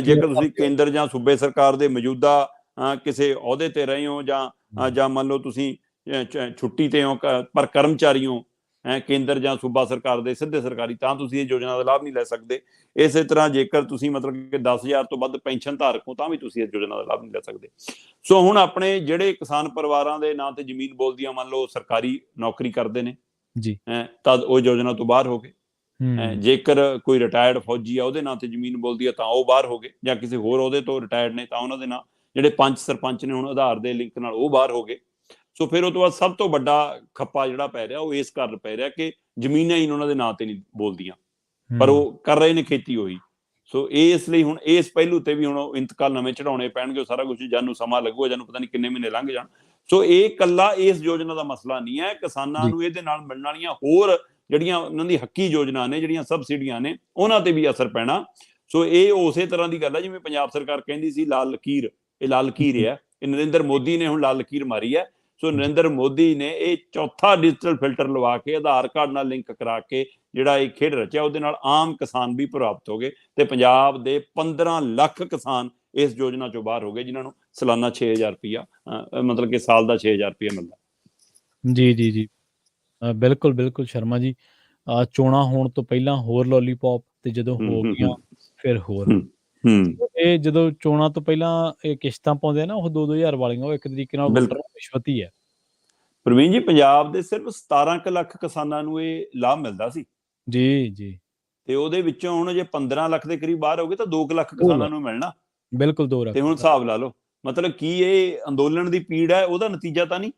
ਜੇਕਰ ਤੁਸੀਂ ਕੇਂਦਰ ਜਾਂ ਸੂਬੇ ਸਰਕਾਰ ਦੇ ਮੌਜੂਦਾ ਕਿਸੇ ਅਹੁਦੇ ਤੇ ਰਹੇ ਹੋ ਜਾਂ ਮੰਨ ਲਓ ਤੁਸੀਂ ਛੁੱਟੀ ਤੇ ਹੋ ਪਰ ਕਰਮਚਾਰੀ ਹੋ ਕੇਂਦਰ ਜਾਂ ਸੂਬਾ ਸਰਕਾਰ ਦੇ ਸਿੱਧੇ ਸਰਕਾਰੀ, ਤਾਂ ਤੁਸੀਂ ਇਹ ਯੋਜਨਾ ਦਾ ਲਾਭ ਨਹੀਂ ਲੈ ਸਕਦੇ। ਇਸੇ ਤਰ੍ਹਾਂ ਜੇਕਰ ਤੁਸੀਂ ਮਤਲਬ ਕਿ 10,000 ਤੋਂ ਵੱਧ ਪੈਨਸ਼ਨ ਧਾਰਕ ਹੋ ਤਾਂ ਵੀ ਤੁਸੀਂ ਇਸ ਯੋਜਨਾ ਦਾ ਲਾਭ ਨਹੀਂ ਲੈ ਸਕਦੇ। ਸੋ ਹੁਣ ਆਪਣੇ ਜਿਹੜੇ ਕਿਸਾਨ ਪਰਿਵਾਰਾਂ ਦੇ ਨਾਂ ਤੇ ਜ਼ਮੀਨ ਬੋਲਦੀ ਆ, ਮੰਨ ਲਓ ਸਰਕਾਰੀ ਨੌਕਰੀ ਕਰਦੇ ਨੇ ਜੀ, ਤਾਂ ਉਹ ਯੋਜਨਾ ਤੋਂ ਬਾਹਰ ਹੋ ਗਏ। ਜੇਕਰ ਕੋਈ ਰਿਟਾਇਰਡ ਫੌਜੀ ਆ ਉਹਦੇ ਨਾਂ ਤੇ ਜ਼ਮੀਨ ਬੋਲਦੀ ਆ ਤਾਂ ਉਹ ਬਾਹਰ ਹੋ ਗਏ, ਜਾਂ ਕਿਸੇ ਹੋਰ ਅਹੁਦੇ ਤੋਂ ਰਿਟਾਇਰਡ ਨੇ ਤਾਂ ਉਹਨਾਂ ਦੇ ਨਾਂ, ਜਿਹੜੇ ਪੰਚ ਸਰਪੰਚ ਨੇ ਹੁਣ ਆਧਾਰ ਦੇ ਲਿੰਕ ਨਾਲ ਉਹ ਬਾਹਰ ਹੋ ਗਏ। ਸੋ ਫਿਰ ਉਹ ਤੋਂ ਬਾਅਦ ਸਭ ਤੋਂ ਵੱਡਾ ਖੱਪਾ ਜਿਹੜਾ ਪੈ ਰਿਹਾ ਉਹ ਇਸ ਕਾਰਨ ਪੈ ਰਿਹਾ ਕਿ ਜ਼ਮੀਨਾਂ ਹੀ ਉਹਨਾਂ ਦੇ ਨਾਂ ਤੇ ਨਹੀਂ ਬੋਲਦੀਆਂ, ਪਰ ਉਹ ਕਰ ਰਹੇ ਨੇ ਖੇਤੀ ਉਹੀ। ਸੋ ਇਸ ਲਈ ਹੁਣ ਇਸ ਪਹਿਲੂ ਤੇ ਵੀ ਹੁਣ ਇੰਤਕਾਲ ਨਵੇਂ ਚੜਾਉਣੇ ਪੈਣਗੇ, ਉਹ ਸਾਰਾ ਕੁਝ ਜਾਨੂੰ ਸਮਾਂ ਲੱਗੂਗਾ, ਜਾਨੂੰ ਪਤਾ ਨਹੀਂ ਕਿੰਨੇ ਮਹੀਨੇ ਲੰਘ ਜਾਣ। ਸੋ ਇਹ ਇਕੱਲਾ ਇਸ ਯੋਜਨਾ ਦਾ ਮਸਲਾ ਨਹੀਂ ਹੈ, ਕਿਸਾਨਾਂ ਨੂੰ ਇਹਦੇ ਨਾਲ ਮਿਲਣ ਵਾਲੀਆਂ ਹੋਰ ਜਿਹੜੀਆਂ ਉਹਨਾਂ ਦੀ ਹੱਕੀ ਯੋਜਨਾ ਨੇ, ਜਿਹੜੀਆਂ ਸਬਸਿਡੀਆਂ ਨੇ, ਉਹਨਾਂ ਤੇ ਵੀ ਅਸਰ ਪੈਣਾ। ਸੋ ਇਹ ਉਸੇ ਤਰ੍ਹਾਂ ਦੀ ਗੱਲ ਹੈ ਜਿਵੇਂ ਪੰਜਾਬ ਸਰਕਾਰ ਕਹਿੰਦੀ ਸੀ ਲਾਲ ਲਕੀਰ, ਇਹ ਲਾਲ ਲਕੀਰ ਹੈ, ਇਹ ਨਰਿੰਦਰ ਮੋਦੀ ਨੇ ਹੁਣ ਲਾਲ ਲਕੀਰ ਮਾਰੀ ਹੈ। ਸੋ ਨਰਿੰਦਰ ਮੋਦੀ ਨੇ ਇਹ ਚੌਥਾ ਡਿਜੀਟਲ ਫਿਲਟਰ ਲਵਾ ਕੇ ਆਧਾਰ ਕਾਰਡ ਨਾਲ ਲਿੰਕ ਕਰਾ ਕੇ ਜਿਹੜਾ ਇਹ ਖੇਡ ਰਚਿਆ, ਉਹਦੇ ਨਾਲ ਆਮ ਕਿਸਾਨ ਵੀ ਪ੍ਰਭਾਵਿਤ ਹੋ ਗਏ ਤੇ ਪੰਜਾਬ ਦੇ 15 ਲੱਖ ਕਿਸਾਨ ਇਸ ਯੋਜਨਾ ਚੋਂ ਬਾਹਰ ਹੋ ਗਏ, ਜਿਨ੍ਹਾਂ ਨੂੰ ਸਾਲਾਨਾ 6,000 ਰੁਪਇਆ ਮਤਲਬ ਕਿ ਸਾਲ ਦਾ 6,000 ਰੁਪਇਆ ਮਿਲਦਾ। ਜੀ ਜੀ ਜੀ ਬਿਲਕੁਲ ਬਿਲਕੁਲ ਸ਼ਰਮਾ ਜੀ, ਚੋਣਾਂ ਹੋਣ ਤੋਂ ਪਹਿਲਾਂ ਹੋਰ ਲੋਲੀਪੌਪ ਤੇ ਜਦੋਂ ਹੋ ਗਈਆਂ ਫਿਰ ਹੋਰ। ਇਹ ਜਦੋਂ ਚੋਣਾਂ ਤੋਂ ਪਹਿਲਾਂ ਇਹ ਕਿਸ਼ਤਾਂ ਪਾਉਂਦੇ ਆ ਨਾ ਉਹ 2-2 ਹਜ਼ਾਰ ਵਾਲੀਆਂ, ਉਹ ਇੱਕ ਤਰੀਕੇ ਨਾਲ ਰਿਸ਼ਵਤ ਹੀ ਹੈ। ਪ੍ਰਵੀਨ ਜੀ, ਪੰਜਾਬ ਦੇ ਸਿਰਫ 17 ਲੱਖ ਕਿਸਾਨਾਂ ਨੂੰ ਇਹ ਲਾਭ ਮਿਲਦਾ ਸੀ ਜੀ ਜੀ, ਤੇ ਉਹਦੇ ਵਿੱਚੋਂ ਹੁਣ ਜੇ 15 ਲੱਖ ਦੇ ਕਰੀਬ ਬਾਹਰ ਹੋ ਗਏ ਤਾਂ 2 ਲੱਖ ਕਿਸਾਨਾਂ ਨੂੰ ਮਿਲਣਾ। ਬਿਲਕੁਲ 2 ਲੱਖ। ਤੇ ਹੁਣ ਹਿਸਾਬ ਲਾ ਲਓ, ਮਤਲਬ ਕੀ ਇਹ ਅੰਦੋਲਨ ਦੀ ਪੀੜ ਹੈ, ਉਹਦਾ ਨਤੀਜਾ ਤਾਂ ਨਹੀਂ।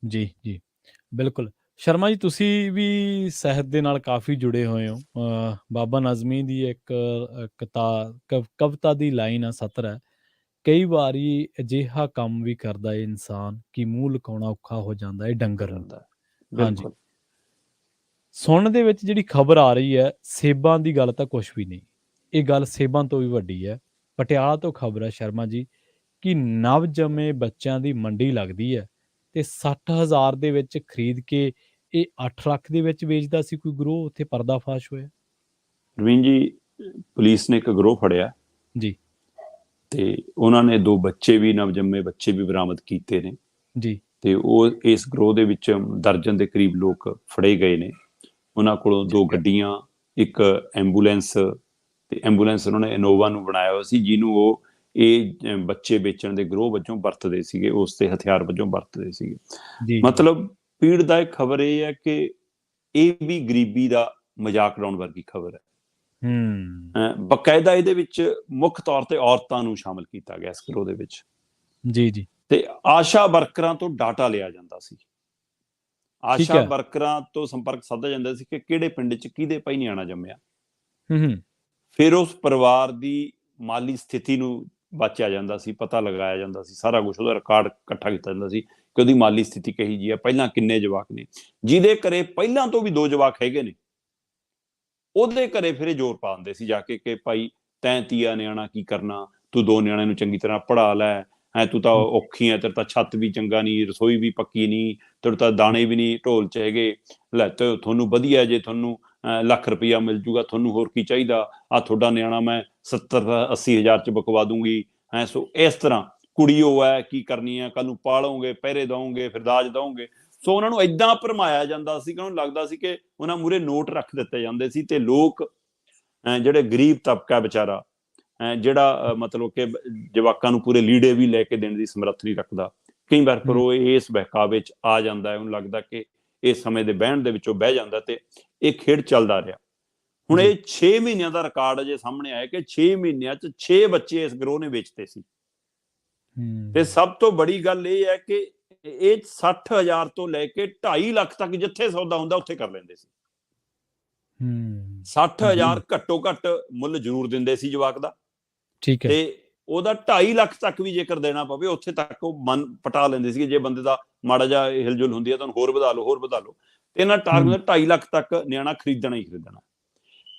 ਜੀ ਜੀ ਬਿਲਕੁਲ। ਸ਼ਰਮਾ ਜੀ, ਤੁਸੀਂ ਵੀ ਸਾਹਿਤ ਦੇ ਨਾਲ ਕਾਫੀ ਜੁੜੇ ਹੋਏ ਹੋ। ਬਾਬਾ ਨਜ਼ਮੀ ਦੀ ਇੱਕ ਕਵਿਤਾ ਦੀ ਲਾਈਨ ਆ, ਸਤਰ ਹੈ, ਕਈ ਵਾਰੀ ਅਜਿਹਾ ਕੰਮ ਵੀ ਕਰਦਾ ਏ ਇਨਸਾਨ ਕਿ ਮੂੰਹ ਲੁਕਾਉਣਾ ਔਖਾ ਹੋ ਜਾਂਦਾ ਏ ਡੰਗਰ ਹੁੰਦਾ। ਹਾਂਜੀ, ਸੁਣਨ ਦੇ ਵਿੱਚ ਜਿਹੜੀ ਖਬਰ ਆ ਰਹੀ ਹੈ ਸੇਬਾਂ ਦੀ ਗੱਲ ਤਾਂ ਕੁਛ ਵੀ ਨਹੀਂ, ਇਹ ਗੱਲ ਸੇਬਾਂ ਤੋਂ ਵੀ ਵੱਡੀ ਹੈ। ਪਟਿਆਲਾ ਤੋਂ ਖਬਰ ਹੈ ਸ਼ਰਮਾ ਜੀ ਕਿ ਨਵ ਜੰਮੇ ਬੱਚਿਆਂ ਦੀ ਮੰਡੀ ਲੱਗਦੀ ਹੈ ਤੇ 60,000 ਦੇ ਵਿੱਚ ਖਰੀਦ ਕੇ ਇਹ 8 ਲੱਖ ਦੇ ਵਿੱਚ ਵੇਚਦਾ ਸੀ ਕੋਈ ਗਰੋਹ, ਉੱਥੇ ਪਰਦਾਫਾਸ਼ ਹੋਇਆ। ਰਵੀਨ ਜੀ, ਪੁਲਿਸ ਨੇ ਇੱਕ ਗਰੋਹ ਫੜਿਆ ਜੀ ਤੇ ਉਹਨਾਂ ਨੇ 2 ਬੱਚੇ ਵੀ, ਨਵਜੰਮੇ ਬੱਚੇ ਵੀ ਬਰਾਮਦ ਕੀਤੇ ਨੇ ਜੀ, ਤੇ ਉਹ ਇਸ ਗਰੋਹ ਦੇ ਵਿੱਚ ਦਰਜਨ ਦੇ ਕਰੀਬ ਲੋਕ ਫੜੇ ਗਏ ਨੇ। ਉਹਨਾਂ ਕੋਲੋਂ 2 ਗੱਡੀਆਂ, ਇੱਕ ਐਂਬੂਲੈਂਸ, ਤੇ ਐਂਬੂਲੈਂਸ ਉਹਨਾਂ ਨੇ ਇਨੋਵਾ ਨੂੰ ਬਣਾਇਆ ਹੋਇਆ ਸੀ, ਜਿਹਨੂੰ ਉਹ ਇਹ ਬੱਚੇ ਵੇਚਣ ਦੇ ਗਰੋਹ ਵਜੋਂ ਵਰਤਦੇ ਸੀਗੇ, ਉਸ ਤੇ ਹਥਿਆਰ ਵਜੋਂ ਵਰਤਦੇ ਸੀਗੇ। ਮਤਲਬ ਪੀੜਦਾਇਕ ਖਬਰ ਇਹ ਹੈ ਕਿ ਇਹ ਵੀ ਗਰੀਬੀ ਦਾ ਮਜ਼ਾਕ ਉਡਾਉਣ ਵਰਗੀ ਖਬਰ ਹੈ। ਬਕਾਇਦਾ ਇਹਦੇ ਵਿੱਚ ਮੁੱਖ ਤੌਰ ਤੇ ਔਰਤਾਂ ਨੂੰ ਸ਼ਾਮਲ ਕੀਤਾ ਗਿਆ ਇਸ ਗਰੋਹ ਦੇ ਵਿੱਚ। ਜੀ ਜੀ, ਤੇ ਆਸ਼ਾ ਵਰਕਰਾਂ ਤੋਂ ਡਾਟਾ ਲਿਆ ਜਾਂਦਾ ਸੀ, ਆਸ਼ਾ ਵਰਕਰਾਂ ਤੋਂ ਸੰਪਰਕ ਸਾਧਿਆ ਜਾਂਦਾ ਸੀ ਕਿ ਕਿਹੜੇ ਪਿੰਡ 'ਚ ਕਿਹਦੇ ਭਾਈ ਨਿਆਣਾ ਜੰਮਿਆ। ਫਿਰ ਉਸ ਪਰਿਵਾਰ ਦੀ ਮਾਲੀ ਸਥਿਤੀ ਨੂੰ ਵਾਚਿਆ ਜਾਂਦਾ ਸੀ, ਪਤਾ ਲਗਾਇਆ ਜਾਂਦਾ ਸੀ, ਸਾਰਾ ਕੁਛ ਉਹਦਾ ਰਿਕਾਰਡ ਇਕੱਠਾ ਕੀਤਾ ਜਾਂਦਾ ਸੀ ਕਿ ਉਹਦੀ ਮਾਲੀ ਸਥਿਤੀ ਕਹੀ ਜੀ ਆ, ਪਹਿਲਾਂ ਕਿੰਨੇ ਜਵਾਕ ਨੇ, ਜਿਹਦੇ ਘਰੇ ਪਹਿਲਾਂ ਤੋਂ ਵੀ 2 ਜਵਾਕ ਹੈਗੇ ਨੇ ਉਹਦੇ ਘਰੇ ਫਿਰ ਇਹ ਜ਼ੋਰ ਪਾ ਦਿੰਦੇ ਸੀ ਜਾ ਕੇ ਕਿ ਭਾਈ ਤੈਂ ਤੀਆ ਨਿਆਣਾ ਕੀ ਕਰਨਾ, ਤੂੰ 2 ਨਿਆਣਿਆਂ ਨੂੰ ਚੰਗੀ ਤਰ੍ਹਾਂ ਪੜ੍ਹਾ ਲੈ, ਤੂੰ ਤਾਂ ਔਖੀ ਹੈ, ਤੇਰੇ ਤਾਂ ਛੱਤ ਵੀ ਚੰਗਾ ਨਹੀਂ, ਰਸੋਈ ਵੀ ਪੱਕੀ ਨਹੀਂ, ਤੇਰੇ ਤਾਂ ਦਾਣੇ ਵੀ ਨਹੀਂ ਢੋਲ 'ਚ ਹੈਗੇ, ਲੈ ਤੇ ਤੁਹਾਨੂੰ ਵਧੀਆ ਜੇ ਤੁਹਾਨੂੰ ਲੱਖ ਰੁਪਈਆ ਮਿਲ ਜੂਗਾ, ਤੁਹਾਨੂੰ ਹੋਰ ਕੀ ਚਾਹੀਦਾ, ਆ ਤੁਹਾਡਾ ਨਿਆਣਾ ਮੈਂ 70-80 ਹਜ਼ਾਰ 'ਚ ਬਕਵਾ ਦੂੰਗੀ। ਸੋ ਇਸ ਤਰ੍ਹਾਂ ਕੁੜੀ ਉਹ ਹੈ, ਕੀ ਕਰਨੀ ਹੈ, ਕੱਲ ਨੂੰ ਪਾਲੋਗੇ, ਪਹਿਰੇ ਦਓਗੇ, ਫਿਰ ਦਾਜ ਦਓਗੇ। ਸੋ ਉਹਨਾਂ ਨੂੰ ਏਦਾਂ ਭਰਮਾਇਆ ਜਾਂਦਾ ਸੀ ਕਿ ਉਹਨੂੰ ਲੱਗਦਾ ਸੀ ਕਿ ਉਹਨਾਂ ਮੂਹਰੇ ਨੋਟ ਰੱਖ ਦਿੱਤੇ ਜਾਂਦੇ ਸੀ ਤੇ ਲੋਕ ਜਿਹੜੇ ਗਰੀਬ ਤਬਕਾ ਵਿਚਾਰਾ ਜਿਹੜਾ ਮਤਲਬ ਕਿ ਜਵਾਕਾਂ ਨੂੰ ਪੂਰੇ ਲੀੜੇ ਵੀ ਲੈ ਕੇ ਦੇਣ ਦੀ ਸਮਰੱਥ ਨਹੀਂ ਰੱਖਦਾ। ਕਈ ਵਾਰ ਪਰ ਉਹ ਇਸ ਬਹਿਕਾਵੇ 'ਚ ਆ ਜਾਂਦਾ ਹੈ, ਉਹਨੂੰ ਲੱਗਦਾ ਕਿ ਇਸ ਸਮੇਂ ਦੇ ਬਹਿਣ ਦੇ ਵਿੱਚੋਂ ਬਹਿ ਜਾਂਦਾ ਤੇ ਇਹ ਖੇਡ ਚੱਲਦਾ ਰਿਹਾ। ਹੁਣ ਇਹ 6 ਮਹੀਨਿਆਂ ਦਾ ਰਿਕਾਰਡ ਅਜੇ ਸਾਹਮਣੇ ਆਇਆ ਕਿ 6 ਮਹੀਨਿਆਂ 'ਚ 6 ਬੱਚੇ ਇਸ ਗਰੋਹ ਨੇ ਵੇਚਤੇ ਸੀ। ਤੇ ਸਭ ਤੋਂ ਬੜੀ ਗੱਲ ਇਹ ਹੈ ਕਿ ਇਹ 60,000 ਤੋਂ ਲੈ ਕੇ 2.5 ਲੱਖ ਤੱਕ ਜਿੱਥੇ ਸੌਦਾ ਹੁੰਦਾ ਉੱਥੇ ਕਰ ਲੈਂਦੇ ਸੀ। 60,000 ਘੱਟੋ ਘੱਟ ਮੁੱਲ ਜ਼ਰੂਰ ਦਿੰਦੇ ਸੀ ਜਵਾਕ ਦਾ, ਠੀਕ ਹੈ, ਤੇ ਉਹਦਾ 2.5 ਲੱਖ ਤੱਕ ਵੀ ਜੇਕਰ ਦੇਣਾ ਪਵੇ ਉੱਥੇ ਤੱਕ ਉਹ ਮਨ ਪਟਾ ਲੈਂਦੇ ਸੀ। ਜੇ ਬੰਦੇ ਦਾ ਮਾੜਾ ਜਿਹਾ ਹਿਲਜੁਲ ਹੁੰਦੀ ਹੈ ਤਾਂ ਹੋਰ ਵਧਾ ਲਓ, ਹੋਰ ਵਧਾ ਲਓ। ਤੇ ਇਹਨਾਂ ਟਾਰਗੇਟ 2.5 ਲੱਖ ਤੱਕ ਨਿਆਣਾ ਖਰੀਦਣਾ ਹੀ ਖਰੀਦਣਾ।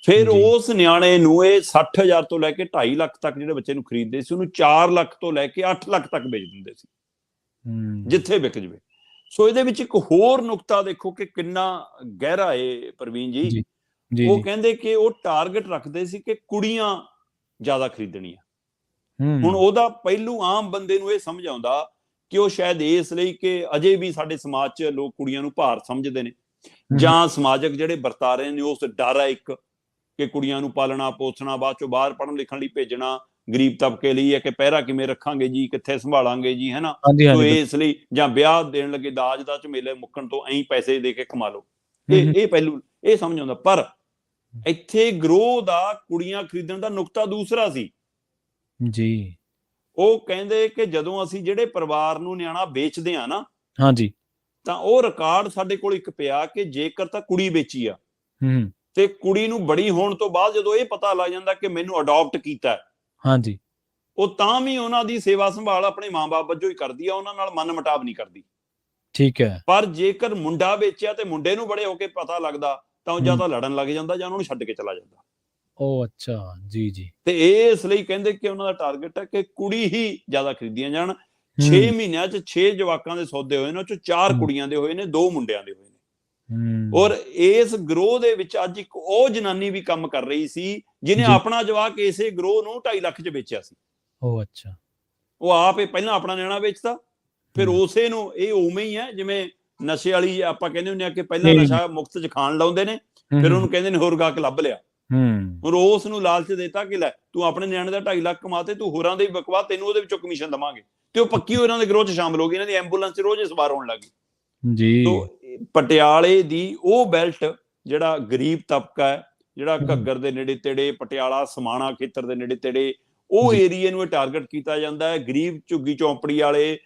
ਫਿਰ ਉਸ ਨਿਆਣੇ ਨੂੰ ਇਹ 60,000 ਤੋਂ ਲੈ ਕੇ 2.5 ਲੱਖ ਤੱਕ ਜਿਹੜੇ ਬੱਚੇ ਨੂੰ ਖਰੀਦਦੇ ਸੀ, ਉਹਨੂੰ 4 ਲੱਖ ਤੋਂ ਲੈ ਕੇ 8 ਲੱਖ ਤੱਕ ਵੇਚ ਦਿੰਦੇ ਸੀ, ਜਿੱਥੇ ਵਿਕ ਜਵੇ। ਸੋ ਇਹਦੇ ਵਿੱਚ ਇੱਕ ਹੋਰ ਨੁਕਤਾ ਦੇਖੋ ਕਿ ਕਿੰਨਾ ਗਹਿਰਾ ਹੈ ਪ੍ਰਵੀਨ ਜੀ। ਉਹ ਕਹਿੰਦੇ ਕਿ ਉਹ ਟਾਰਗੇਟ ਰੱਖਦੇ ਸੀ ਕਿ ਕੁੜੀਆਂ ਜ਼ਿਆਦਾ ਖਰੀਦਣੀਆਂ। ਹੁਣ ਉਹਦਾ ਪਹਿਲੂ ਆਮ ਬੰਦੇ ਨੂੰ ਇਹ ਸਮਝ ਆਉਂਦਾ ਕਿ ਉਹ ਸ਼ਾਇਦ ਇਸ ਲਈ ਕਿ ਅਜੇ ਵੀ ਸਾਡੇ ਸਮਾਜ 'ਚ ਲੋਕ ਕੁੜੀਆਂ ਨੂੰ ਭਾਰ ਸਮਝਦੇ ਨੇ, ਜਾਂ ਸਮਾਜਿਕ ਜਿਹੜੇ ਵਰਤਾਰੇ ਨੇ ਉਸ ਡਰ ਹੈ ਇੱਕ ਕਿ ਕੁੜੀਆਂ ਨੂੰ ਪਾਲਣਾ ਪੋਸਣਾ, ਬਾਅਦ ਚੋਂ ਬਾਹਰ ਪੜ੍ਹਨ ਲਿਖਣ ਲਈ ਭੇਜਣਾ, ਗਰੀਬ ਤਬਕੇ ਲਈ ਹੈ ਕਿ ਪਹਿਰਾ ਕਿਵੇਂ ਰੱਖਾਂਗੇ ਜੀ, ਕਿੱਥੇ ਸੰਭਾਲਾਂਗੇ ਜੀ, ਹੈ ਨਾ। ਸੋ ਇਸ ਲਈ ਜਾਂ ਵਿਆਹ ਦੇਣ ਲੱਗੇ ਦਾਜ ਦਾ ਝਮੇਲੇ ਮੁੱਕਣ ਤੋਂ ਐਂ ਪੈਸੇ ਦੇ ਕੇ ਕਮਾ ਲਓ, ਇਹ ਪਹਿਲੂ ਇਹ ਸਮਝ ਆਉਂਦਾ। ਪਰ ਇੱਥੇ ਗਰੋਹ ਦਾ ਕੁੜੀਆਂ ਖਰੀਦਣ ਦਾ ਨੁਕਤਾ ਦੂਸਰਾ ਸੀ ਜੀ। ਉਹ ਕਹਿੰਦੇ ਕਿ ਜਦੋਂ ਅਸੀਂ ਜਿਹੜੇ ਪਰਿਵਾਰ ਨੂੰ ਨਿਆਣਾ ਵੇਚਦੇ ਆ ਨਾ, ਹਾਂਜੀ, ਤਾਂ ਉਹ ਰਿਕਾਰਡ ਸਾਡੇ ਕੋਲ ਇੱਕ ਪਿਆ ਕਿ ਜੇਕਰ ਤਾਂ ਕੁੜੀ ਵੇਚੀ ਆ ਤੇ ਕੁੜੀ ਨੂੰ ਬੜੀ ਹੋਣ ਤੋਂ ਬਾਅਦ ਜਦੋਂ ਇਹ ਪਤਾ ਲੱਗ ਜਾਂਦਾ ਕਿ ਮੈਨੂੰ ਅਡਾਪਟ ਕੀਤਾ, ਹਾਂਜੀ, ਉਹ ਤਾਂ ਵੀ ਉਹਨਾਂ ਦੀ ਸੇਵਾ ਸੰਭਾਲ ਆਪਣੇ ਮਾਂ-ਬਾਪ ਵਜੋਂ ਹੀ ਕਰਦੀ ਆ, ਉਹਨਾਂ ਨਾਲ ਮਨ ਮੁਟਾਵ ਨਹੀਂ ਕਰਦੀ, ਠੀਕ ਹੈ। ਪਰ ਜੇਕਰ ਮੁੰਡਾ ਵੇਚਿਆ ਤੇ ਮੁੰਡੇ ਨੂੰ ਬੜੇ ਹੋ ਕੇ ਪਤਾ ਲੱਗਦਾ ਤਾਂ ਉਹ ਜਾਂ ਤਾਂ ਲੜਨ ਲੱਗ ਜਾਂਦਾ ਜਾਂ ਉਹਨਾਂ ਨੂੰ ਛੱਡ ਕੇ ਚਲਾ ਜਾਂਦਾ। ਉਹ ਅੱਛਾ, ਜੀ ਜੀ। ਤੇ ਇਸ ਲਈ ਕਹਿੰਦੇ ਕਿ ਉਹਨਾਂ ਦਾ ਟਾਰਗੇਟ ਹੈ ਕਿ ਕੁੜੀ ਹੀ ਜ਼ਿਆਦਾ ਖਰੀਦੀਆਂ ਜਾਣ। 6 ਮਹੀਨਿਆਂ 'ਚ 6 ਜਵਾਕਾਂ ਦੇ ਸੌਦੇ ਹੋਏ ਨੇ, ਉਹ 'ਚੋਂ 4 ਕੁੜੀਆਂ ਦੇ ਹੋਏ ਨੇ, 2 ਮੁੰਡਿਆਂ ਦੇ ਹੋਏ ਨੇ। ਔਰ ਇਸ ਗਰੋਹ ਦੇ ਵਿੱਚ ਅੱਜ ਇੱਕ ਉਹ ਜਨਾਨੀ ਵੀ ਕੰਮ ਕਰ ਰਹੀ ਸੀ ਜਿਹਨੇ ਆਪਣਾ ਜਵਾਕ ਇਸੇ ਗਰੋਹ ਨੂੰ 2.5 ਲੱਖ 'ਚ ਵੇਚਿਆ ਸੀ। ਉਹ ਅੱਛਾ, ਉਹ ਆਪ ਪਹਿਲਾਂ ਆਪਣਾ ਨਿਆਣਾ ਵੇਚਦਾ, ਫਿਰ ਉਸੇ ਨੂੰ ਇਹ ਉਵੇਂ ਹੀ ਹੈ ਜਿਵੇਂ ਨਸ਼ੇ ਵਾਲੀ ਆਪਾਂ ਕਹਿੰਦੇ ਹੁੰਦੇ ਆ ਕਿ ਪਹਿਲਾਂ ਨਸ਼ਾ ਮੁਫਤ 'ਚ ਖਾਣ ਲਾਉਂਦੇ ਨੇ, ਫਿਰ ਉਹਨੂੰ ਕਹਿੰਦੇ ਨੇ ਹੋਰ ਗਾ ਕੇ ਲੱਭ ਲਿਆ। ਹੁਣ ਉਸ ਨੂੰ ਲਾਲਚ ਦੇਤਾ ਕਿ ਲੈ ਤੂੰ ਆਪਣੇ ਨਿਆਣੇ ਦਾ 2.5 ਲੱਖ ਕਮਾ ਤੇ ਤੂੰ ਹੋਰਾਂ ਦੇ ਬਕਵਾ, ਤੈਨੂੰ ਉਹਦੇ ਵਿੱਚੋਂ ਕਮਿਸ਼ਨ ਦਵਾਂਗੇ। ਤੇ ਉਹ ਪੱਕੀ ਇਹਨਾਂ ਦੇ ਗਰੋਹ 'ਚ ਸ਼ਾਮਲ ਹੋ ਗਈ, ਇਹਨਾਂ ਦੀ ਐਂਬੂਲੈਂਸ 'ਚ ਰੋਜ਼ ਸਵਾਰ ਹੋਣ ਲੱਗ ਗਈ ਜੀ। ਪਟਿਆਲੇ ਦੀ ਉਹ ਬੈਲਟ ਜਿਹੜਾ ਗਰੀਬ ਤਬਕਾ ਹੈ, ਜਿਹੜਾ ਘੱਗਰ ਦੇ ਨੇੜੇ ਤੇੜੇ, ਪਟਿਆਲਾ ਸਮਾਣਾ ਖੇਤਰ ਦੇ ਨੇੜੇ ਤੇੜੇ, ਉਹ ਏਰੀਏ ਨੂੰ ਇਹ ਟਾਰਗੇਟ ਕੀਤਾ ਜਾਂਦਾ ਹੈ। ਗਰੀਬ ਝੁੱਗੀ ਚੌਂਪੜੀ ਵਾਲੇ,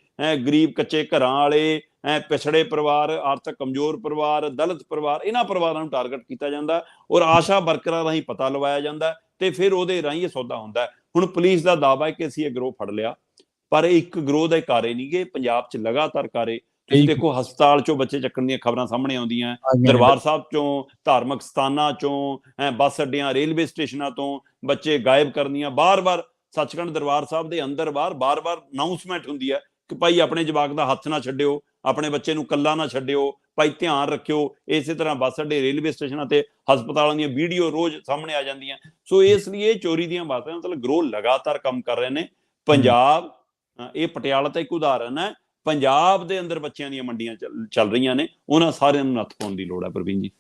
ਗਰੀਬ ਕੱਚੇ ਘਰਾਂ ਵਾਲੇ, ਪਿਛੜੇ ਪਰਿਵਾਰ, ਆਰਥਿਕ ਕਮਜ਼ੋਰ ਪਰਿਵਾਰ, ਦਲਿਤ ਪਰਿਵਾਰ, ਇਹਨਾਂ ਪਰਿਵਾਰਾਂ ਨੂੰ ਟਾਰਗੇਟ ਕੀਤਾ ਜਾਂਦਾ ਔਰ ਆਸ਼ਾ ਵਰਕਰਾਂ ਰਾਹੀਂ ਪਤਾ ਲਵਾਇਆ ਜਾਂਦਾ ਤੇ ਫਿਰ ਉਹਦੇ ਰਾਹੀਂ ਇਹ ਸੌਦਾ ਹੁੰਦਾ। ਹੁਣ ਪੁਲਿਸ ਦਾ ਦਾਅਵਾ ਹੈ ਕਿ ਅਸੀਂ ਇਹ ਗਰੋਹ ਫੜ ਲਿਆ, ਪਰ ਇਹ ਇੱਕ ਗਰੋਹ ਦੇ ਕਾਰੇ ਨਹੀਂ ਗੇ, ਪੰਜਾਬ 'ਚ ਲਗਾਤਾਰ ਕਾਰੇ। ਤੁਸੀਂ ਦੇਖੋ ਹਸਪਤਾਲ 'ਚੋਂ ਬੱਚੇ ਚੱਕਣ ਦੀਆਂ ਖਬਰਾਂ ਸਾਹਮਣੇ ਆਉਂਦੀਆਂ, ਦਰਬਾਰ ਸਾਹਿਬ 'ਚੋਂ, ਧਾਰਮਿਕ ਸਥਾਨਾਂ 'ਚੋਂ, ਬੱਸ ਅੱਡਿਆਂ, ਰੇਲਵੇ ਸਟੇਸ਼ਨਾਂ ਤੋਂ ਬੱਚੇ ਗਾਇਬ ਕਰਨ ਦੀਆਂ ਬਾਰ-ਬਾਰ। ਸੱਚਖੰਡ ਦਰਬਾਰ ਸਾਹਿਬ ਦੇ ਅੰਦਰ ਬਾਰ-ਬਾਰ ਅਨਾਉਂਸਮੈਂਟ ਹੁੰਦੀ ਹੈ ਕਿ ਭਾਈ ਆਪਣੇ ਜਵਾਕ ਦਾ ਹੱਥ ਨਾ ਛੱਡਿਓ, ਆਪਣੇ ਬੱਚੇ ਨੂੰ ਇਕੱਲਾ ਨਾ ਛੱਡਿਓ, ਭਾਈ ਧਿਆਨ ਰੱਖਿਓ। ਇਸੇ ਤਰ੍ਹਾਂ ਬੱਸ ਅੱਡੇ, ਰੇਲਵੇ ਸਟੇਸ਼ਨਾਂ ਤੇ ਹਸਪਤਾਲਾਂ ਦੀਆਂ ਵੀਡੀਓ ਰੋਜ਼ ਸਾਹਮਣੇ ਆ ਜਾਂਦੀਆਂ। ਸੋ ਇਸ ਲਈ ਇਹ ਚੋਰੀ ਦੀਆਂ ਬਾਤਾਂ, ਮਤਲਬ ਗਰੋਹ ਲਗਾਤਾਰ ਕੰਮ ਕਰ ਰਹੇ ਨੇ। ਪੰਜਾਬ, ਇਹ ਪਟਿਆਲਾ ਤਾਂ ਇੱਕ ਉਦਾਹਰਨ ਹੈ, ਪੰਜਾਬ ਦੇ ਅੰਦਰ ਬੱਚਿਆਂ ਦੀਆਂ ਮੰਡੀਆਂ ਚੱਲ ਰਹੀਆਂ ਨੇ, ਉਹਨਾਂ ਸਾਰਿਆਂ ਨੂੰ ਨੱਥ ਪਾਉਣ ਦੀ ਲੋੜ ਹੈ ਪ੍ਰਵੀਨ ਜੀ।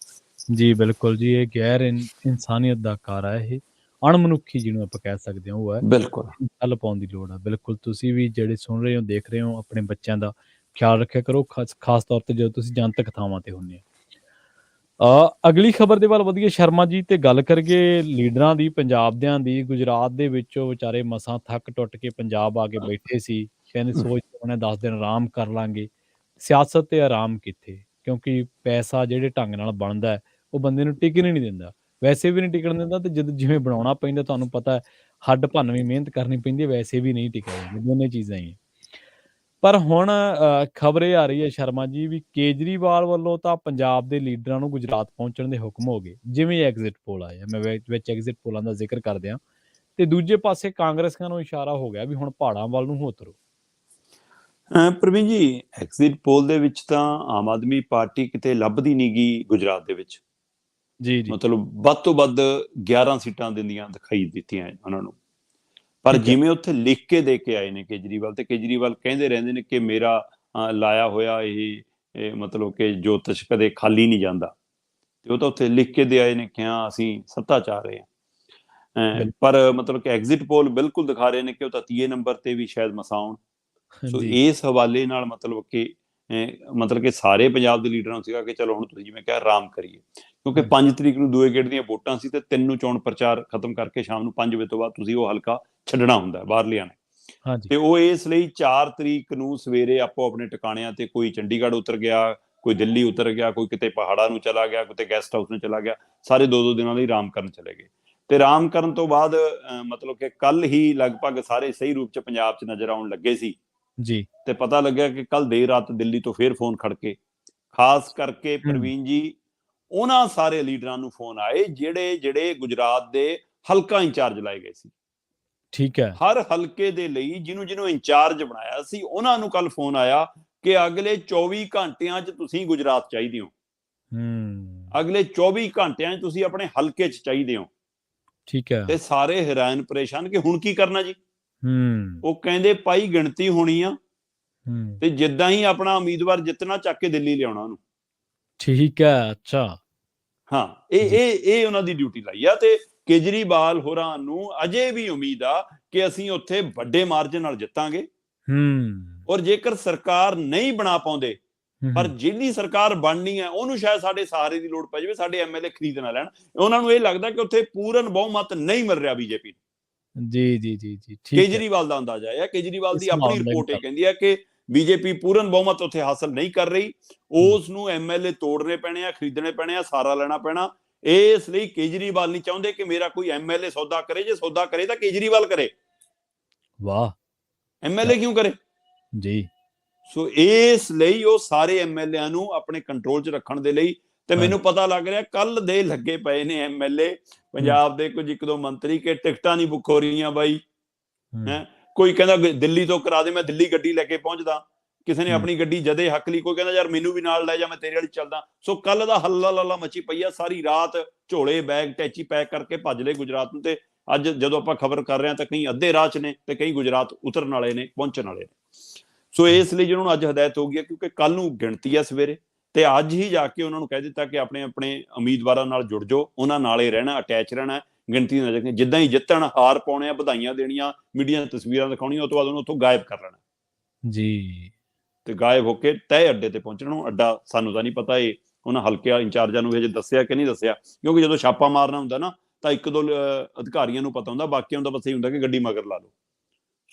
ਜੀ ਬਿਲਕੁਲ ਜੀ, ਇਹ ਗੈਰ ਇਨਸਾਨੀਅਤ ਦਾ ਕਾਰਾ ਹੈ, ਇਹ ਅਣਮਨੁੱਖੀ ਜਿਹਨੂੰ ਆਪਾਂ ਕਹਿ ਸਕਦੇ ਹਾਂ ਉਹ ਹੈ। ਬਿਲਕੁਲ ਠੱਲ ਪਾਉਣ ਦੀ ਲੋੜ ਹੈ। ਬਿਲਕੁਲ, ਤੁਸੀਂ ਵੀ ਜਿਹੜੇ ਸੁਣ ਰਹੇ ਹੋ, ਦੇਖ ਰਹੇ ਹੋ, ਆਪਣੇ ਬੱਚਿਆਂ ਦਾ ਖਿਆਲ ਰੱਖਿਆ ਕਰੋ, ਖਾਸ ਤੌਰ ਤੇ ਜਦੋਂ ਤੁਸੀਂ ਜਨਤਕ ਥਾਵਾਂ ਤੇ ਹੁੰਦੇ ਹੋ। ਅਗਲੀ ਖਬਰ ਦੇ ਵੱਲ ਵਧੀਏ ਸ਼ਰਮਾ ਜੀ, ਤੇ ਗੱਲ ਕਰੀਏ ਲੀਡਰਾਂ ਦੀ, ਪੰਜਾਬ ਦਿਆਂ ਦੀ। ਗੁਜਰਾਤ ਦੇ ਵਿੱਚੋਂ ਵਿਚਾਰੇ ਮਸਾਂ ਥੱਕ ਟੁੱਟ ਕੇ ਪੰਜਾਬ ਆ ਕੇ ਬੈਠੇ ਸੀ, ਕਹਿੰਦੇ ਸੋਚਦੇ ਹੋਣੇ 10 ਦਿਨ ਆਰਾਮ ਕਰ ਲਾਂਗੇ। ਸਿਆਸਤ ਤੇ ਆਰਾਮ ਕਿੱਥੇ, ਕਿਉਂਕਿ ਪੈਸਾ ਜਿਹੜੇ ਢੰਗ ਨਾਲ ਬਣਦਾ ਉਹ ਬੰਦੇ ਨੂੰ ਟਿਕਣ ਹੀ ਨਹੀਂ ਦਿੰਦਾ, ਵੈਸੇ ਵੀ ਨਹੀਂ ਟਿਕਣ ਦਿੰਦਾ, ਤੇ ਜਦੋਂ ਜਿਵੇਂ ਬਣਾਉਣਾ ਪੈਂਦਾ ਤੁਹਾਨੂੰ ਪਤਾ ਹੱਡ ਭੰਨਵੀਂ ਮਿਹਨਤ ਕਰਨੀ ਪੈਂਦੀ, ਵੈਸੇ ਵੀ ਨਹੀਂ ਟਿਕਿਆ ਜਾਂਦਾ, ਦੋਨੇ ਚੀਜ਼ਾਂ ਹੀ। ਪਰ ਹੁਣ ਖਬਰ ਇਹ ਆ ਰਹੀ ਹੈ ਸ਼ਰਮਾ ਜੀ ਵੀ ਕੇਜਰੀਵਾਲ ਵੱਲੋਂ ਤਾਂ ਪੰਜਾਬ ਦੇ ਲੀਡਰਾਂ ਨੂੰ ਗੁਜਰਾਤ ਪਹੁੰਚਣ ਦੇ ਹੁਕਮ ਹੋ ਗਏ, ਜਿਵੇਂ ਐਗਜ਼ਿਟ ਪੋਲ ਆਇਆ, ਮੈਂ ਵਿੱਚ ਐਗਜ਼ਿਟ ਪੋਲਾਂ ਦਾ ਜ਼ਿਕਰ ਕਰਦਿਆਂ, ਤੇ ਦੂਜੇ ਪਾਸੇ ਕਾਂਗਰਸੀਆਂ ਨੂੰ ਇਸ਼ਾਰਾ ਹੋ ਗਿਆ ਵੀ ਹੁਣ ਪਹਾੜਾਂ ਵੱਲ ਨੂੰ ਹੋ ਤੁਰੋ। ਪ੍ਰਵੀਨ ਜੀ, ਐਗਜ਼ਿਟ ਪੋਲ ਦੇ ਵਿੱਚ ਤਾਂ ਆਮ ਆਦਮੀ ਪਾਰਟੀ ਕਿਤੇ ਲੱਭਦੀ ਨਹੀਂ ਗਈ ਗੁਜਰਾਤ ਦੇ ਵਿੱਚ। ਜੀ ਜੀ, ਮਤਲਬ ਵੱਧ ਤੋਂ ਵੱਧ 11 ਸੀਟਾਂ ਦਿੰਦੀਆਂ ਦਿਖਾਈ ਦਿੱਤੀਆਂ ਉਹਨਾਂ ਨੂੰ। ਪਰ ਜਿਵੇਂ ਉੱਥੇ ਲਿਖ ਕੇ ਦੇ ਕੇ ਆਏ ਨੇ ਕੇਜਰੀਵਾਲ, ਤੇ ਕੇਜਰੀਵਾਲ ਕਹਿੰਦੇ ਰਹਿੰਦੇ ਨੇ ਕਿ ਮੇਰਾ ਲਾਇਆ ਹੋਇਆ ਇਹ ਮਤਲਬ ਕਿ ਜੋਤਿਸ਼ ਕਦੇ ਖਾਲੀ ਨਹੀਂ ਜਾਂਦਾ, ਤੇ ਉਹ ਤਾਂ ਉੱਥੇ ਲਿਖ ਕੇ ਦੇ ਆਏ ਨੇ ਕਿ ਹਾਂ ਅਸੀਂ ਸੱਤਾ ਚਾਹ ਰਹੇ ਹਾਂ। ਪਰ ਮਤਲਬ ਕਿ ਐਗਜ਼ਿਟ ਪੋਲ ਬਿਲਕੁਲ ਦਿਖਾ ਰਹੇ ਨੇ ਕਿ ਉਹ ਤਾਂ 30 ਨੰਬਰ ਤੇ ਵੀ ਸ਼ਾਇਦ ਮਸਾਂ ਆਉਣ। ਸੋ ਜੀ ਇਸ ਹਵਾਲੇ ਨਾਲ ਮਤਲਬ ਕਿ ਸਾਰੇ ਪੰਜਾਬ ਦੇ ਲੀਡਰਾਂ ਨੂੰ ਸੀਗਾ ਕਿ ਚਲੋ ਹੁਣ ਤੁਸੀਂ ਜਿਵੇਂ ਕਿਹਾ ਆਰਾਮ ਕਰੀਏ, ਕਿਉਂਕਿ 5 ਤਰੀਕ ਨੂੰ ਦੂਏ ਗੇੜ ਦੀਆਂ ਵੋਟਾਂ ਸੀ ਤੇ 3 ਨੂੰ ਚੋਣ ਪ੍ਰਚਾਰ ਖਤਮ ਕਰਕੇ ਸ਼ਾਮ ਨੂੰ 5 ਵਜੇ ਤੋਂ ਬਾਅਦ ਤੁਸੀਂ ਉਹ ਹਲਕਾ ਛੱਡਣਾ ਹੁੰਦਾ ਬਾਹਰਲਿਆਂ ਨੇ। ਹਾਂਜੀ ਤੇ ਉਹ ਇਸ ਲਈ 4 ਤਰੀਕ ਨੂੰ ਸਵੇਰੇ ਆਪੋ ਆਪਣੇ ਟਿਕਾਣਿਆਂ ਤੇ, ਕੋਈ ਚੰਡੀਗੜ੍ਹ ਉਤਰ ਗਿਆ, ਕੋਈ ਦਿੱਲੀ ਉਤਰ ਗਿਆ, ਕੋਈ ਕਿਤੇ ਪਹਾੜਾਂ ਨੂੰ ਚਲਾ ਗਿਆ, ਕਿਤੇ ਗੈਸਟ ਹਾਊਸ ਨੂੰ ਚਲਾ ਗਿਆ, ਸਾਰੇ 2-2 ਦਿਨਾਂ ਲਈ ਆਰਾਮ ਕਰਨ ਚਲੇ ਗਏ। ਤੇ ਆਰਾਮ ਕਰਨ ਤੋਂ ਬਾਅਦ ਮਤਲਬ ਕਿ ਕੱਲ ਹੀ ਲਗਭਗ ਸਾਰੇ ਸਹੀ ਰੂਪ ਚ ਪੰਜਾਬ ਚ ਨਜ਼ਰ ਆਉਣ ਲੱਗੇ ਸੀ ਜੀ ਤੇ ਪਤਾ ਲੱਗਿਆ ਕਿ ਕੱਲ ਦੇਰ ਰਾਤ ਦਿੱਲੀ ਤੋਂ ਫੇਰ ਫੋਨ ਖੜਕੇ, ਖਾਸ ਕਰਕੇ ਪ੍ਰਵੀਨ ਜੀ ਉਹਨਾਂ ਸਾਰੇ ਲੀਡਰਾਂ ਨੂੰ ਫੋਨ ਆਏ ਜਿਹੜੇ ਗੁਜਰਾਤ ਦੇ ਹਲਕਾ ਇੰਚਾਰਜ ਲਾਏ ਗਏ ਸੀ। ਠੀਕ ਹੈ। ਹਰ ਹਲਕੇ ਦੇ ਲਈ ਜਿਹਨੂੰ ਇੰਚਾਰਜ ਬਣਾਇਆ ਸੀ ਉਹਨਾਂ ਨੂੰ ਕੱਲ ਫੋਨ ਆਇਆ ਕਿ ਅਗਲੇ 24 ਘੰਟਿਆਂ 'ਚ ਤੁਸੀਂ ਗੁਜਰਾਤ ਚਾਹੀਦੇ ਹੋ, ਅਗਲੇ 24 ਘੰਟਿਆਂ 'ਚ ਤੁਸੀਂ ਆਪਣੇ ਹਲਕੇ 'ਚ ਚਾਹੀਦੇ ਹੋ। ਠੀਕ ਹੈ। ਤੇ ਸਾਰੇ ਹੈਰਾਨ ਪਰੇਸ਼ਾਨ ਕਿ ਹੁਣ ਕੀ ਕਰਨਾ ਜੀ। ਉਹ ਕਹਿੰਦੇ ਭਾਈ ਗਿਣਤੀ ਹੋਣੀ ਆ ਤੇ ਜਿੱਦਾਂ ਹੀ ਆਪਣਾ ਉਮੀਦਵਾਰ ਜਿੱਤਣਾ ਚੱਕ ਕੇ ਦਿੱਲੀ ਲਿਆਉਣਾ ਉਹਨੂੰ। ਠੀਕ ਹੈ। ਅੱਛਾ ਹਾਂ, ਇਹ ਉਹਨਾਂ ਦੀ ਡਿਊਟੀ ਲਾਈ ਆ ਤੇ ਕੇਜਰੀਵਾਲ ਹੋਰਾਂ ਨੂੰ ਅਜੇ ਵੀ ਉਮੀਦ ਆ ਕਿ ਅਸੀਂ ਉੱਥੇ ਵੱਡੇ ਮਾਰਜਨ ਨਾਲ ਜਿੱਤਾਂਗੇ। ਔਰ ਜੇਕਰ ਸਰਕਾਰ ਨਹੀਂ ਬਣਾ ਪਾਉਂਦੇ, ਪਰ ਜਿਹੜੀ ਸਰਕਾਰ ਬਣਨੀ ਹੈ ਉਹਨੂੰ ਸ਼ਾਇਦ ਸਾਡੇ ਸਹਾਰੇ ਦੀ ਲੋੜ ਪੈ ਜਾਵੇ, ਸਾਡੇ ਐਮਐਲਏ ਖਰੀਦ ਨਾ ਲੈਣ। ਉਹਨਾਂ ਨੂੰ ਇਹ ਲੱਗਦਾ ਕਿ ਉੱਥੇ ਪੂਰਨ ਬਹੁਮਤ ਨਹੀਂ ਮਿਲ ਰਿਹਾ ਬੀਜੇਪੀ ਨੂੰ। ਜੀ ਜੀ ਜੀ ਜੀ ਕੇਜਰੀਵਾਲ ਦਾ ਅੰਦਾਜ਼ਾ ਹੈ, ਕੇਜਰੀਵਾਲ ਦੀ ਆਪਣੀ ਰਿਪੋਰਟ ਇਹ ਕਹਿੰਦੀ ਹੈ ਕਿ ਬੀਜੇਪੀ ਪੂਰਨ ਬਹੁਮਤ ਉੱਥੇ ਹਾਸਲ ਨਹੀਂ ਕਰ ਰਹੀ, ਉਸ ਨੂੰ ਐਮਐਲਏ ਤੋੜਨੇ ਪੈਣੇ ਆ, ਖਰੀਦਣੇ ਪੈਣੇ ਆ, ਸਹਾਰਾ ਲੈਣਾ ਪੈਣਾ। ਇਸ ਲਈ ਕੇਜਰੀਵਾਲ ਨਹੀਂ ਚਾਹੁੰਦੇ ਕਿ ਮੇਰਾ ਕੋਈ ਐਮਐਲਏ ਸੌਦਾ ਕਰੇ, ਜੇ ਸੌਦਾ ਕਰੇ ਤਾਂ ਕੇਜਰੀਵਾਲ ਕਰੇ। ਵਾਹ, ਐਮਐਲਏ ਕਿਉਂ ਕਰੇ ਜੀ। ਸੋ ਇਸ ਲਈ ਉਹ ਸਾਰੇ ਐਮਐਲਏ ਨੂੰ ਆਪਣੇ ਕੰਟਰੋਲ 'ਚ ਰੱਖਣ ਦੇ ਲਈ, ਤੇ ਮੈਨੂੰ ਪਤਾ ਲੱਗ ਰਿਹਾ ਕੱਲ ਦੇ ਲੱਗੇ ਪਏ ਨੇ ਐਮਐਲਏ ਪੰਜਾਬ ਦੇ ਕੁਝ 1-2 ਮੰਤਰੀ ਕਿ ਟਿਕਟਾਂ ਨਹੀਂ ਬੁੱਕ ਹੋ ਰਹੀਆਂ ਬਾਈ। ਕੋਈ ਕਹਿੰਦਾ ਦਿੱਲੀ ਤੋਂ ਕਰਾ ਦੇ, ਮੈਂ ਦਿੱਲੀ ਗੱਡੀ ਲੈ ਕੇ ਪਹੁੰਚਦਾ। ਕਿਸੇ ਨੇ ਆਪਣੀ ਗੱਡੀ ਜਦੇ ਹੱਕ ਲਈ, ਕੋਈ ਕਹਿੰਦਾ ਯਾਰ ਮੈਨੂੰ ਵੀ ਨਾਲ ਲੈ ਜਾ, ਮੈਂ ਤੇਰੇ ਵਾਲੀ ਚੱਲਦਾ। ਸੋ ਕੱਲ ਦਾ ਹੱਲਾ ਲੱਲਾ ਮੱਚੀ ਪਈ ਆ। ਸਾਰੀ ਰਾਤ ਝੋਲੇ ਬੈਗ ਟੈਚੀ ਪੈਕ ਕਰਕੇ ਭੱਜ ਲਏ ਗੁਜਰਾਤ ਨੂੰ। ਤੇ ਅੱਜ ਜਦੋਂ ਆਪਾਂ ਖਬਰ ਕਰ ਰਹੇ ਹਾਂ ਤਾਂ ਕਈ ਅੱਧੇ ਰਾਹ 'ਚ ਨੇ ਤੇ ਕਈ ਗੁਜਰਾਤ ਉਤਰਨ ਵਾਲੇ ਨੇ, ਪਹੁੰਚਣ ਵਾਲੇ ਨੇ। ਸੋ ਇਸ ਲਈ ਜਿਹਨਾਂ ਨੂੰ ਅੱਜ ਹਦਾਇਤ ਹੋ ਗਈ ਹੈ, ਕਿਉਂਕਿ ਕੱਲ ਨੂੰ ਗਿਣਤੀ ਆ ਸਵੇਰੇ, ਤੇ ਅੱਜ ਹੀ ਜਾ ਕੇ ਉਹਨਾਂ ਨੂੰ ਕਹਿ ਦਿੱਤਾ ਕਿ ਆਪਣੇ ਆਪਣੇ ਉਮੀਦਵਾਰਾਂ ਨਾਲ ਜੁੜ ਜਾਓ, ਉਹਨਾਂ ਨਾਲੇ ਰਹਿਣਾ, ਅਟੈਚ ਰਹਿਣਾ। ਗਿਣਤੀ ਨਾ ਰੱਖਣੀ, ਜਿੱਦਾਂ ਹੀ ਜਿੱਤਣ ਹਾਰ ਪਾਉਣੇ ਆ, ਵਧਾਈਆਂ ਦੇਣੀਆਂ, ਮੀਡੀਆ ਤਸਵੀਰਾਂ ਦਿਖਾਉਣੀਆਂ, ਉਹ ਤੋਂ ਬਾਅਦ ਉਹਨੂੰ ਉੱਥੋਂ ਗਾਇਬ ਕਰ ਲੈਣਾ ਜੀ। ਤੇ ਗਾਇਬ ਹੋ ਕੇ ਤੈਅ ਅੱਡੇ ਤੇ ਪਹੁੰਚਣਾ। ਅੱਡਾ ਸਾਨੂੰ ਤਾਂ ਨਹੀਂ ਪਤਾ ਇਹ ਉਹਨਾਂ ਹਲਕੇ ਇੰਚਾਰਜਾਂ ਨੂੰ ਹਜੇ ਦੱਸਿਆ ਕਿ ਨਹੀਂ ਦੱਸਿਆ, ਕਿਉਂਕਿ ਜਦੋਂ ਛਾਪਾ ਮਾਰਨਾ ਹੁੰਦਾ ਨਾ ਤਾਂ 1-2 ਅਧਿਕਾਰੀਆਂ ਨੂੰ ਪਤਾ ਹੁੰਦਾ, ਬਾਕੀਆਂ ਨੂੰ ਤਾਂ ਬਸ ਇਹ ਹੁੰਦਾ ਕਿ ਗੱਡੀ ਮਗਰ ਲਾ ਲਓ।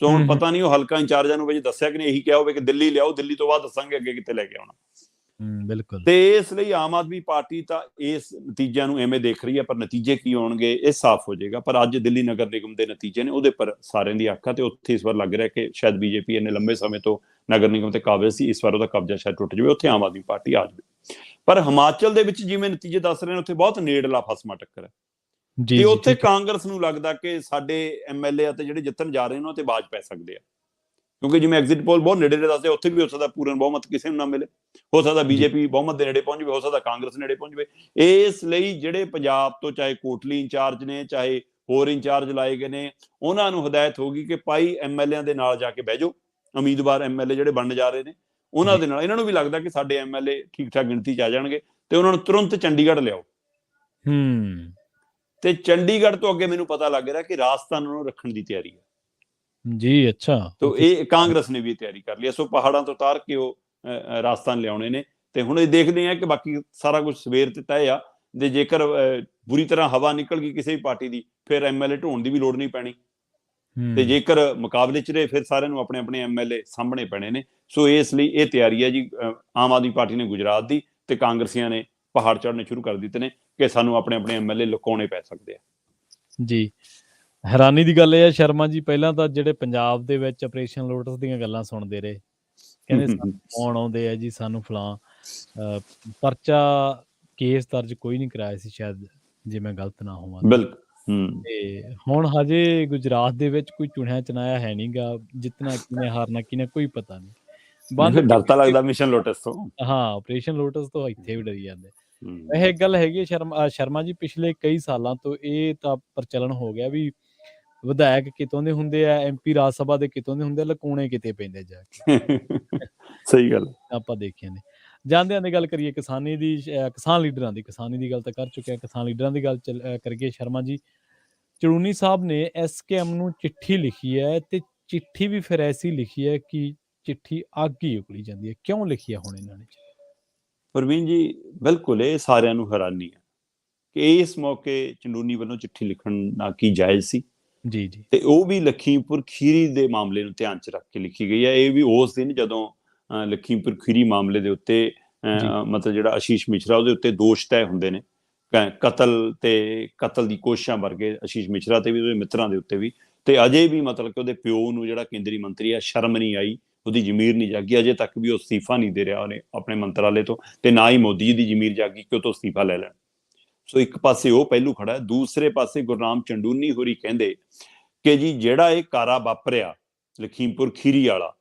ਸੋ ਹੁਣ ਪਤਾ ਨਹੀਂ ਉਹ ਹਲਕਾ ਇੰਚਾਰਜਾਂ ਨੂੰ ਵਜੇ ਦੱਸਿਆ ਕਿ ਨਹੀਂ। ਇਹੀ ਕਿਹਾ ਹੋਵੇ ਕਿ ਦਿੱਲੀ ਲਿਆਓ, ਦਿੱਲੀ ਤੋਂ ਬਾਅਦ ਦੱਸਾਂਗੇ ਅੱਗੇ ਕਿੱਥੇ ਲੈ ਕੇ ਆਉਣਾ। ਬਿਲਕੁਲ। ਤੇ ਇਸ ਲਈ ਆਮ ਆਦਮੀ ਪਾਰਟੀ ਤਾਂ ਇਸ ਨਤੀਜਿਆਂ ਨੂੰ ਐਵੇਂ ਦੇਖ ਰਹੀ ਹੈ, ਪਰ ਨਤੀਜੇ ਕੀ ਆਉਣਗੇ ਇਹ ਸਾਫ਼ ਹੋ ਜਾਏਗਾ। ਪਰ ਅੱਜ ਦਿੱਲੀ ਨਗਰ ਨਿਗਮ ਦੇ ਨਤੀਜੇ ਨੇ, ਉਹਦੇ ਪਰ ਸਾਰਿਆਂ ਦੀ ਅੱਖ ਆ ਤੇ ਉੱਥੇ ਇਸ ਵਾਰ ਲੱਗ ਰਿਹਾ ਕਿ ਸ਼ਾਇਦ ਬੀਜੇਪੀ ਇੰਨੇ ਲੰਬੇ ਸਮੇਂ ਤੋਂ ਨਗਰ ਨਿਗਮ ਤੇ ਕਾਬਜ਼ ਸੀ, ਇਸ ਵਾਰ ਉਹਦਾ ਕਬਜ਼ਾ ਸ਼ਾਇਦ ਟੁੱਟ ਜਾਵੇ, ਉੱਥੇ ਆਮ ਆਦਮੀ ਪਾਰਟੀ ਆ ਜਾਵੇ। ਪਰ ਹਿਮਾਚਲ ਦੇ ਵਿੱਚ ਜਿਵੇਂ ਨਤੀਜੇ ਦੱਸ ਰਹੇ ਨੇ, ਉੱਥੇ ਬਹੁਤ ਨੇੜਲਾ ਫਸਮਾ ਟੱਕਰ ਹੈ ਤੇ ਉੱਥੇ ਕਾਂਗਰਸ ਨੂੰ ਲੱਗਦਾ ਕਿ ਸਾਡੇ ਐਮਐਲਏ ਅਤੇ ਜਿਹੜੇ ਜਿੱਤਣ ਜਾ ਰਹੇ ਨੇ ਉਹਨਾਂ ਤੇ ਬਾਜ਼ ਪੈ ਸਕਦੇ ਆ, ਕਿਉਂਕਿ ਜਿਵੇਂ ਐਗਜ਼ਿਟ ਪੋਲ ਬਹੁਤ ਨੇੜੇ ਦੱਸਦੇ, ਉੱਥੇ ਵੀ ਹੋ ਸਕਦਾ ਪੂਰਨ ਬਹੁਮਤ ਕਿਸੇ ਨੂੰ ਨਾ ਮਿਲੇ, ਹੋ ਸਕਦਾ ਬੀਜੇਪੀ ਬਹੁਮਤ ਦੇ ਨੇੜੇ ਪਹੁੰਚ ਜਾਵੇ, ਹੋ ਸਕਦਾ ਕਾਂਗਰਸ ਨੇੜੇ ਪਹੁੰਚ ਜਾਵੇ। ਇਸ ਲਈ ਜਿਹੜੇ ਪੰਜਾਬ ਤੋਂ ਚਾਹੇ ਕੋਟਲੀ ਇੰਚਾਰਜ ਨੇ, ਚਾਹੇ ਹੋਰ ਇੰਚਾਰਜ ਲਾਏ ਗਏ ਨੇ, ਉਹਨਾਂ ਨੂੰ ਹਦਾਇਤ ਹੋਗੀ ਕਿ ਭਾਈ ਐਮਐਲਏ ਦੇ ਨਾਲ ਜਾ ਕੇ ਬਹਿ ਜਾਓ, ਉਮੀਦਵਾਰ ਐਮਐਲਏ ਜਿਹੜੇ ਬਣਨ ਜਾ ਰਹੇ ਨੇ ਉਹਨਾਂ ਦੇ ਨਾਲ। ਇਹਨਾਂ ਨੂੰ ਵੀ ਲੱਗਦਾ ਕਿ ਸਾਡੇ ਐਮਐਲਏ ਠੀਕ ਠਾਕ ਗਿਣਤੀ 'ਚ ਆ ਜਾਣਗੇ ਤੇ ਉਹਨਾਂ ਨੂੰ ਤੁਰੰਤ ਚੰਡੀਗੜ੍ਹ ਲਿਆਓ। ਤੇ ਚੰਡੀਗੜ੍ਹ ਤੋਂ ਅੱਗੇ ਮੈਨੂੰ ਪਤਾ ਲੱਗ ਰਿਹਾ ਕਿ ਰਾਜਸਥਾਨ ਨੂੰ ਰੱਖਣ ਦੀ ਤਿਆਰੀ ਹੈ ਜੀ। ਅੱਛਾ, ਤੋ ਇਹ ਕਾਂਗਰਸ ਨੇ ਵੀ ਤਿਆਰੀ ਕਰ ਲਈ। ਸੋ ਪਹਾੜਾਂ ਤੋਂ ਉਤਾਰ ਕੇ ਉਹ ਰਾਜਸਥਾਨ ਲਿਆਉਣੇ ਨੇ। ਤੇ ਹੁਣ ਇਹ ਦੇਖਦੇ ਆ ਕਿ ਬਾਕੀ ਸਾਰਾ ਕੁਝ ਸਵੇਰ ਤੇ ਤੈਅ ਆ। ਤੇ ਜੇਕਰ ਬੁਰੀ ਤਰ੍ਹਾਂ ਹਵਾ ਨਿਕਲ ਗਈ ਕਿਸੇ ਵੀ ਪਾਰਟੀ ਦੀ, ਫਿਰ ਐਮਐਲਏ ਢੋਣ ਦੀ ਵੀ ਲੋੜ ਨਹੀਂ ਪੈਣੀ। ਤੇ ਜੇਕਰ ਮੁਕਾਬਲੇ 'ਚ ਰਹੇ, ਫਿਰ ਸਾਰਿਆਂ ਨੂੰ ਆਪਣੇ ਆਪਣੇ ਐਮਐਲਏ ਸਾਹਮਣੇ ਪੈਣੇ ਨੇ। ਸੋ ਇਸ ਲਈ ਇਹ ਤਿਆਰੀ ਹੈ ਜੀ ਆਮ ਆਦਮੀ ਪਾਰਟੀ ਨੇ ਗੁਜਰਾਤ ਦੀ, ਤੇ ਕਾਂਗਰਸੀਆਂ ਨੇ ਪਹਾੜ ਚੜ੍ਹਨੇ ਸ਼ੁਰੂ ਕਰ ਦਿੱਤੇ ਨੇ ਕਿ ਸਾਨੂੰ ਆਪਣੇ ਆਪਣੇ ਐਮਐਲਏ ਲੁਕਾਉਣੇ ਪੈ ਸਕਦੇ ਆ ਜੀ। ਹੈਰਾਨੀ ਦੀ ਗੱਲ ਇਹ ਹੈ ਸ਼ਰਮਾ ਜੀ, ਪਹਿਲਾਂ ਤਾਂ ਜਿਹੜੇ ਪੰਜਾਬ ਦੇ ਵਿੱਚ ਆਪਰੇਸ਼ਨ ਲੋਟਸ ਦੀਆਂ ਗੱਲਾਂ ਸੁਣਦੇ ਰਹੇ, ਕਹਿੰਦੇ ਸਾਨੂੰ ਫੋਨ ਆਉਂਦੇ ਆ ਜੀ, ਸਾਨੂੰ ਫਲਾਂ ਪਰਚਾ ਕੇਸ ਦਰਜ ਕੋਈ ਨਹੀਂ ਕਰਾਇਆ ਸੀ ਸ਼ਾਇਦ, ਜੇ ਮੈਂ ਗਲਤ ਨਾ ਹੋਵਾਂ। ਬਿਲਕੁਲ। ਤੇ ਹੁਣ ਹਜੇ ਗੁਜਰਾਤ ਦੇ ਵਿੱਚ ਕੋਈ ਚੁਣਿਆ ਚੁਣਾਇਆ ਹੈ ਨੀ ਗਾ, ਜਿੱਤਣਾ ਕਿਹਨੇ ਹਾਰਨਾ ਕਿਹਨੇ ਕੋਈ ਪਤਾ ਨਹੀਂ। ਡਰ ਤਾਂ ਲੱਗਦਾ ਮਿਸ਼ਨ ਲੋਟਸ ਤੋਂ। ਹਾਂ, ਆਪਰੇਸ਼ਨ ਲੋਟਸ ਤੋਂ ਇੱਥੇ ਵੀ ਡਰੀ ਜਾਂਦੇ। ਇਹ ਇੱਕ ਗੱਲ ਹੈਗੀ ਸ਼ਰਮਾ ਜੀ, ਪਿਛਲੇ ਕਈ ਸਾਲਾਂ ਤੋਂ ਇਹ ਤਾਂ ਪ੍ਰਚਲਨ ਹੋ ਗਿਆ ਵੀ ਵਿਧਾਇਕ ਕਿਤੋਂ ਦੇ ਹੁੰਦੇ ਆ, ਐਮਪੀ ਰਾਜ ਸਭਾ ਦੇ ਕਿਤੋਂ ਦੇ ਹੁੰਦੇ ਆ, ਲਕੋਣੇ ਕਿਤੇ ਪੈਂਦੇ ਜਾ ਕੇ। ਸਹੀ ਗੱਲ ਆਪਾਂ ਦੇਖਿਆ ਨੇ। ਜਾਂਦਿਆਂ ਦੀ ਗੱਲ ਕਰੀਏ ਕਿਸਾਨੀ ਦੀ, ਕਿਸਾਨ ਲੀਡਰਾਂ ਦੀ, ਕਿਸਾਨੀ ਦੀ ਗੱਲ ਤਾਂ ਕਰ ਚੁੱਕੇ ਹਾਂ, ਕਿਸਾਨ ਲੀਡਰਾਂ ਦੀ ਗੱਲ ਕਰੀਏ ਸ਼ਰਮਾ ਜੀ। ਚੜੂਨੀ ਸਾਹਿਬ ਨੇ ਐਸਕੇਐਮ ਨੂੰ ਚਿੱਠੀ ਲਿਖੀ ਹੈ ਤੇ ਚਿੱਠੀ ਵੀ ਫਿਰ ਐਸੀ ਲਿਖੀ ਹੈ ਕਿ ਚਿੱਠੀ ਅੱਗ ਹੀ ਉਗਲੀ ਜਾਂਦੀ ਹੈ। ਕਿਉਂ ਲਿਖੀ ਹੈ ਹੁਣ ਇਹਨਾਂ ਨੇ? ਪ੍ਰਵੀਨ ਜੀ, ਬਿਲਕੁਲ ਇਹ ਸਾਰਿਆਂ ਨੂੰ ਹੈਰਾਨੀ ਹੈ ਕਿ ਇਸ ਮੌਕੇ ਚੰਡੂਨੀ ਵੱਲੋਂ ਚਿੱਠੀ ਲਿਖਣਾ ਕੀ ਜਾਇਜ਼ ਸੀ, ਜੀ ਜੀ ਤੇ ਉਹ ਵੀ ਲਖੀਮਪੁਰ ਖੀਰੀ ਦੇ ਮਾਮਲੇ ਨੂੰ ਧਿਆਨ 'ਚ ਰੱਖ ਕੇ ਲਿਖੀ ਗਈ ਹੈ। ਇਹ ਵੀ ਉਸ ਦਿਨ ਜਦੋਂ ਲਖੀਮਪੁਰ ਖੀਰੀ ਮਾਮਲੇ ਦੇ ਉੱਤੇ ਜੀ ਮਤਲਬ ਜਿਹੜਾ ਆਸ਼ੀਸ਼ ਮਿਸ਼ਰਾ ਉਹਦੇ ਉੱਤੇ ਦੋਸ਼ ਤੈਅ ਹੁੰਦੇ ਨੇ, ਕਤਲ ਦੀ ਕੋਸ਼ਿਸ਼ਾਂ ਵਰਗੇ, ਆਸ਼ੀਸ਼ ਮਿਸ਼ਰਾ ਤੇ ਵੀ ਉਹਦੇ ਮਿੱਤਰਾਂ ਦੇ ਉੱਤੇ ਵੀ, ਤੇ ਅਜੇ ਵੀ ਮਤਲਬ ਕਿ ਉਹਦੇ ਪਿਓ ਨੂੰ ਜਿਹੜਾ ਕੇਂਦਰੀ ਮੰਤਰੀ ਆ ਸ਼ਰਮ ਨਹੀਂ ਆਈ, ਉਹਦੀ ਜ਼ਮੀਰ ਨਹੀਂ ਜਾਗੀ, ਅਜੇ ਤੱਕ ਵੀ ਉਹ ਅਸਤੀਫਾ ਨਹੀਂ ਦੇ ਰਿਹਾ ਉਹਨੇ ਆਪਣੇ ਮੰਤਰਾਲੇ ਤੋਂ, ਤੇ ਨਾ ਹੀ ਮੋਦੀ ਜੀ ਦੀ ਜ਼ਮੀਰ ਜਾਗੀ ਕਿ ਉਹ ਤੋਂ ਅਸਤੀਫਾ ਲੈ ਲੈਣ। ਸੋ ਇੱਕ ਪਾਸੇ ਉਹ ਪਹਿਲੂ ਖੜਾ ਹੈ, ਦੂਸਰੇ ਪਾਸੇ ਗੁਰਨਾਮ ਚੰਡੂਨੀ ਹੋਰੀ ਕਹਿੰਦੇ ਕਿ ਜੀ ਜਿਹੜਾ ਇਹ ਕਾਰਾ ਵਾਪਰਿਆ ਲਖੀਮਪੁਰ ਖੀਰੀ ਵਾਲਾ,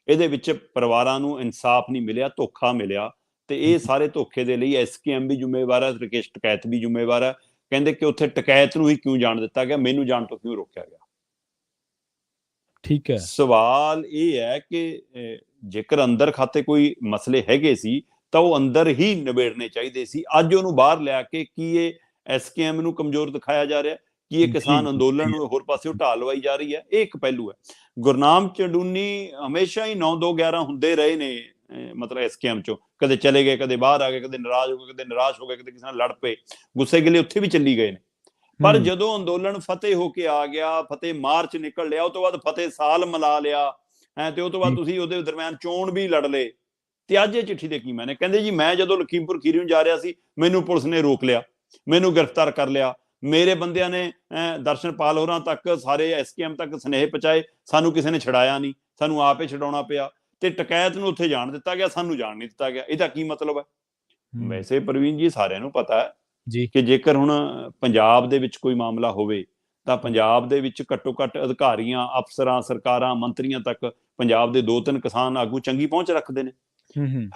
ਇਹਦੇ ਵਿੱਚ ਪਰਿਵਾਰਾਂ ਨੂੰ ਇਨਸਾਫ ਨਹੀਂ ਮਿਲਿਆ, ਧੋਖਾ ਮਿਲਿਆ, ਤੇ ਇਹ ਸਾਰੇ ਧੋਖੇ ਦੇ ਲਈ ਐਸਕੇਐਮ ਵੀ ਜ਼ਿੰਮੇਵਾਰ ਹੈ, ਰਕੇਸ਼ ਟਕੈਤ ਵੀ ਜ਼ਿੰਮੇਵਾਰ ਹੈ। ਕਹਿੰਦੇ ਕਿ ਉੱਥੇ ਟਕੈਤ ਨੂੰ ਹੀ ਕਿਉਂ ਜਾਣ ਦਿੱਤਾ ਗਿਆ, ਮੈਨੂੰ ਜਾਣ ਤੋਂ ਕਿਉਂ ਰੋਕਿਆ ਗਿਆ। ਠੀਕ ਹੈ। ਸਵਾਲ ਇਹ ਹੈ ਕਿ ਜੇਕਰ ਅੰਦਰ ਖਾਤੇ ਕੋਈ ਮਸਲੇ ਹੈਗੇ ਸੀ ਤਾਂ ਉਹ ਅੰਦਰ ਹੀ ਨਿਬੇੜਨੇ ਚਾਹੀਦੇ ਸੀ। ਅੱਜ ਉਹਨੂੰ ਬਾਹਰ ਲਿਆ ਕੇ ਕੀ ਇਹ ਐਸਕੇਐਮ ਨੂੰ ਕਮਜ਼ੋਰ ਦਿਖਾਇਆ ਜਾ ਰਿਹਾ, ਕੀ ਇਹ ਕਿਸਾਨ ਅੰਦੋਲਨ ਨੂੰ ਹੋਰ ਪਾਸੇ ਢਾਲ ਲਵਾਈ ਜਾ ਰਹੀ ਹੈ? ਇਹ ਇੱਕ ਪਹਿਲੂ ਹੈ। ਗੁਰਨਾਮ ਚੰਡੂਨੀ ਹਮੇਸ਼ਾ ਹੀ 9-2-11 ਹੁੰਦੇ ਰਹੇ ਨੇ, ਮਤਲਬ ਐਸਕੇਐਮ ਚੋਂ ਕਦੇ ਚਲੇ ਗਏ, ਕਦੇ ਬਾਹਰ ਆ ਗਏ, ਕਦੇ ਨਾਰਾਜ਼ ਹੋ ਗਏ, ਕਦੇ ਨਿਰਾਸ਼ ਹੋ ਗਏ, ਕਦੇ ਕਿਸੇ ਨਾਲ ਲੜ ਪਏ, ਗੁੱਸੇ ਗਿਲੇ ਉੱਥੇ ਵੀ ਚੱਲੀ ਗਏ ਨੇ। ਪਰ ਜਦੋਂ ਅੰਦੋਲਨ ਫਤਿਹ ਹੋ ਕੇ ਆ ਗਿਆ, ਫਤਿਹ ਮਾਰਚ ਨਿਕਲ ਲਿਆ, ਉਹ ਤੋਂ ਬਾਅਦ ਫਤਿਹ ਸਾਲ ਮਿਲਾ ਲਿਆ ਤੇ ਉਹ ਤੋਂ ਬਾਅਦ ਤੁਸੀਂ ਉਹਦੇ ਦਰਮਿਆਨ ਚੋਣ ਵੀ ਲੜ ਲਏ, ਤੇ ਅੱਜ ਇਹ ਚਿੱਠੀ ਦੇ ਕੀ ਮੈਨੇ? ਕਹਿੰਦੇ ਜੀ ਮੈਂ ਜਦੋਂ ਲਖੀਮਪੁਰ ਖੀਰੀ ਨੂੰ ਜਾ ਰਿਹਾ ਸੀ, ਮੈਨੂੰ ਪੁਲਿਸ ਨੇ ਰੋਕ ਲਿਆ, ਮੈਨੂੰ ਗ੍ਰਿਫਤਾਰ ਕਰ ਲਿਆ, ਮੇਰੇ ਬੰਦਿਆਂ ਨੇ ਦਰਸ਼ਨਪਾਲ ਹੋਰਾਂ ਤੱਕ, ਸਾਰੇ ਐਸਕੇਐਮ ਤੱਕ ਸੁਨੇਹੇ ਪਹੁੰਚਾਏ, ਸਾਨੂੰ ਕਿਸੇ ਨੇ ਛਡਾਇਆ ਨਹੀਂ, ਸਾਨੂੰ ਆਪੇ ਛਡਾਉਣਾ ਪਿਆ, ਤੇ ਟਕੈਤ ਨੂੰ ਉੱਥੇ ਜਾਣ ਦਿੱਤਾ ਗਿਆ, ਸਾਨੂੰ ਜਾਣ ਨਹੀਂ ਦਿੱਤਾ ਗਿਆ। ਇਹਦਾ ਕੀ ਮਤਲਬ ਹੈ? ਵੈਸੇ ਪ੍ਰਵੀਨ ਜੀ ਸਾਰਿਆਂ ਨੂੰ ਪਤਾ ਹੈ ਕਿ ਜੇਕਰ ਹੁਣ ਪੰਜਾਬ ਦੇ ਵਿੱਚ ਕੋਈ ਮਾਮਲਾ ਹੋਵੇ ਤਾਂ ਪੰਜਾਬ ਦੇ ਵਿੱਚ ਘੱਟੋ ਘੱਟ ਅਧਿਕਾਰੀਆਂ, ਅਫਸਰਾਂ, ਸਰਕਾਰਾਂ, ਮੰਤਰੀਆਂ ਤੱਕ ਪੰਜਾਬ ਦੇ 2-3 ਕਿਸਾਨ ਆਗੂ ਚੰਗੀ ਪਹੁੰਚ ਰੱਖਦੇ ਨੇ।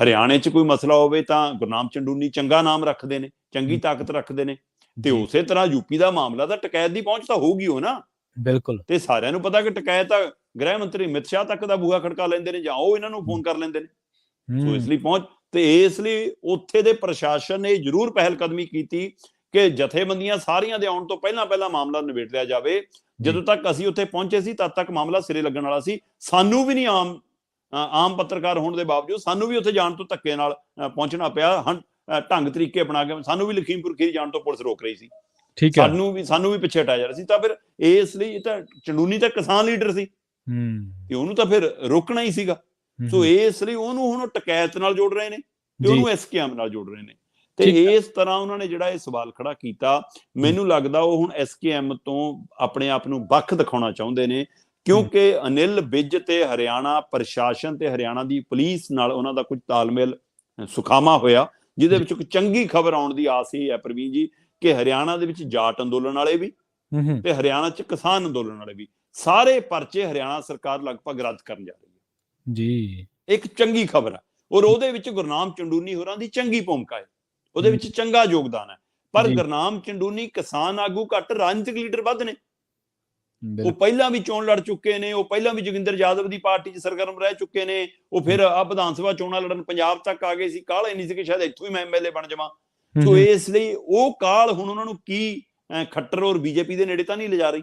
ਹਰਿਆਣੇ 'ਚ ਕੋਈ ਮਸਲਾ ਹੋਵੇ ਤਾਂ ਗੁਰਨਾਮ ਚੰਡੂਨੀ ਚੰਗਾ ਨਾਮ ਰੱਖਦੇ ਨੇ, ਚੰਗੀ ਤਾਕਤ ਰੱਖਦੇ ਨੇ, ਤੇ ਉਸੇ ਤਰ੍ਹਾਂ ਯੂਪੀ ਦਾ ਮਾਮਲਾ ਤਾਂ ਟਕੈਤ ਦੀ ਪਹੁੰਚ ਤਾਂ ਹੋਊਗੀ ਹੋ ਨਾ। ਬਿਲਕੁਲ। ਤੇ ਸਾਰਿਆਂ ਨੂੰ ਪਤਾ ਕਿ ਟਕੈਤ ਤਾਂ ਗ੍ਰਹਿ ਮੰਤਰੀ ਅਮਿਤ ਸ਼ਾਹ ਤੱਕ ਦਾ ਬੂਹਾ ਖੜਕਾ ਲੈਂਦੇ ਨੇ, ਜਾਂ ਉਹ ਇਹਨਾਂ ਨੂੰ ਫੋਨ ਕਰ ਲੈਂਦੇ ਨੇ। ਸੋ ਇਸ ਲਈ ਪਹੁੰਚ, ਤੇ ਇਸ ਲਈ ਉੱਥੇ ਦੇ ਪ੍ਰਸ਼ਾਸਨ ਨੇ ਜ਼ਰੂਰ ਪਹਿਲ ਕਦਮੀ ਕੀਤੀ ਕਿ ਜਥੇਬੰਦੀਆਂ ਸਾਰੀਆਂ ਦੇ ਆਉਣ ਤੋਂ ਪਹਿਲਾਂ ਮਾਮਲਾ ਨਿਬੇੜ ਲਿਆ ਜਾਵੇ। ਜਦੋਂ ਤੱਕ ਅਸੀਂ ਉੱਥੇ ਪਹੁੰਚੇ ਸੀ ਤਦ ਤੱਕ ਮਾਮਲਾ ਸਿਰੇ ਲੱਗਣ ਵਾਲਾ ਸੀ। ਸਾਨੂੰ ਵੀ ਨਹੀਂ ਆਮ ਪੱਤਰਕਾਰ ਹੋਣ ਦੇ ਬਾਵਜੂਦ ਸਾਨੂੰ ਵੀ ਉੱਥੇ ਜਾਣ ਤੋਂ ਧੱਕੇ ਨਾਲ ਪਹੁੰਚਣਾ ਪਿਆ, ਢੰਗ ਤਰੀਕੇ ਅਪਣਾ ਕੇ। ਸਾਨੂੰ ਵੀ ਲਖੀਮਪੁਰ ਖੀਰੀ ਜਾਣ ਤੋਂ ਪੁਲਿਸ ਰੋਕ ਰਹੀ ਸੀ, ਸਾਨੂੰ ਵੀ ਪਿੱਛੇ ਹਟਾਇਆ ਜਾ ਰਿਹਾ ਸੀ। ਤਾਂ ਫਿਰ ਇਸ ਲਈ ਤਾਂ ਚੰਡੂਨੀ ਤਾਂ ਕਿਸਾਨ ਲੀਡਰ ਸੀ ਤੇ ਉਹਨੂੰ ਤਾਂ ਫਿਰ ਰੋਕਣਾ ਹੀ ਸੀਗਾ। ਸੋ ਇਸ ਲਈ ਉਹਨੂੰ ਹੁਣ ਟਕੈਤ ਨਾਲ ਜੋੜ ਰਹੇ ਨੇ ਤੇ ਉਹਨੂੰ ਐਸਕੇਐਮ ਨਾਲ ਜੋੜ ਰਹੇ ਨੇ। ਤੇ ਇਸ ਤਰ੍ਹਾਂ ਉਹਨਾਂ ਨੇ ਜਿਹੜਾ ਇਹ ਸਵਾਲ ਖੜਾ ਕੀਤਾ, ਮੈਨੂੰ ਲੱਗਦਾ ਉਹ ਹੁਣ ਐਸਕੇਐਮ ਤੋਂ ਆਪਣੇ ਆਪ ਨੂੰ ਵੱਖ ਦਿਖਾਉਣਾ ਚਾਹੁੰਦੇ ਨੇ, ਕਿਉਂਕਿ ਅਨਿਲ ਵਿਜ ਤੇ ਹਰਿਆਣਾ ਪ੍ਰਸ਼ਾਸਨ ਤੇ ਹਰਿਆਣਾ ਦੀ ਪੁਲਿਸ ਨਾਲ ਉਹਨਾਂ ਦਾ ਕੁਝ ਤਾਲਮੇਲ ਸੁਖਾਵਾਂ ਹੋਇਆ, ਜਿਹਦੇ ਵਿੱਚ ਇੱਕ ਚੰਗੀ ਖਬਰ ਆਉਣ ਦੀ ਆਸ ਹੀ ਹੈ ਪ੍ਰਵੀਨ ਜੀ, ਕਿ ਹਰਿਆਣਾ ਦੇ ਵਿੱਚ ਜਾਟ ਅੰਦੋਲਨ ਵਾਲੇ ਵੀ ਤੇ ਹਰਿਆਣਾ 'ਚ ਕਿਸਾਨ ਅੰਦੋਲਨ ਵਾਲੇ ਵੀ, ਸਾਰੇ ਪਰਚੇ ਹਰਿਆਣਾ ਸਰਕਾਰ ਲਗਭਗ ਰੱਦ ਕਰਨ ਜਾ ਰਹੀ ਹੈ ਜੀ। ਇੱਕ ਚੰਗੀ ਖਬਰ ਹੈ, ਔਰ ਉਹਦੇ ਵਿੱਚ ਗੁਰਨਾਮ ਚੰਡੂਨੀ ਹੋਰਾਂ ਦੀ ਚੰਗੀ ਭੂਮਿਕਾ ਹੈ, ਉਹਦੇ ਵਿੱਚ ਚੰਗਾ ਯੋਗਦਾਨ ਹੈ। ਪਰ ਗੁਰਨਾਮ ਚੰਡੂਨੀ ਕਿਸਾਨ ਆਗੂ ਘੱਟ, ਰਾਜਨੀਤਿਕ ਲੀਡਰ ਵੱਧ ਨੇ। ਉਹ ਪਹਿਲਾਂ ਵੀ ਚੋਣ ਲੜ ਚੁੱਕੇ ਨੇ, ਉਹ ਪਹਿਲਾਂ ਵੀ ਜੋਗਿੰਦਰ ਯਾਦਵ ਦੀ ਪਾਰਟੀ 'ਚ ਸਰਗਰਮ ਰਹਿ ਚੁੱਕੇ ਨੇ, ਉਹ ਫਿਰ ਆ ਵਿਧਾਨ ਸਭਾ ਚੋਣਾਂ ਲੜਨ ਪੰਜਾਬ ਤੱਕ ਆ ਗਏ ਸੀ। ਕਾਹਲ ਇੰਨੀ ਸੀ ਕਿ ਸ਼ਾਇਦ ਇੱਥੋਂ ਹੀ ਮੈਂ ਐਮਐਲਏ ਬਣ ਜਾਵਾਂ। ਸੋ ਇਸ ਲਈ ਉਹ ਕਾਹਲ ਹੁਣ ਉਹਨਾਂ ਨੂੰ ਕੀ ਖੱਟਰ ਔਰ ਬੀਜੇਪੀ ਦੇ ਨੇੜੇ ਤਾਂ ਨਹੀਂ ਲਿਜਾ ਰਹੀ,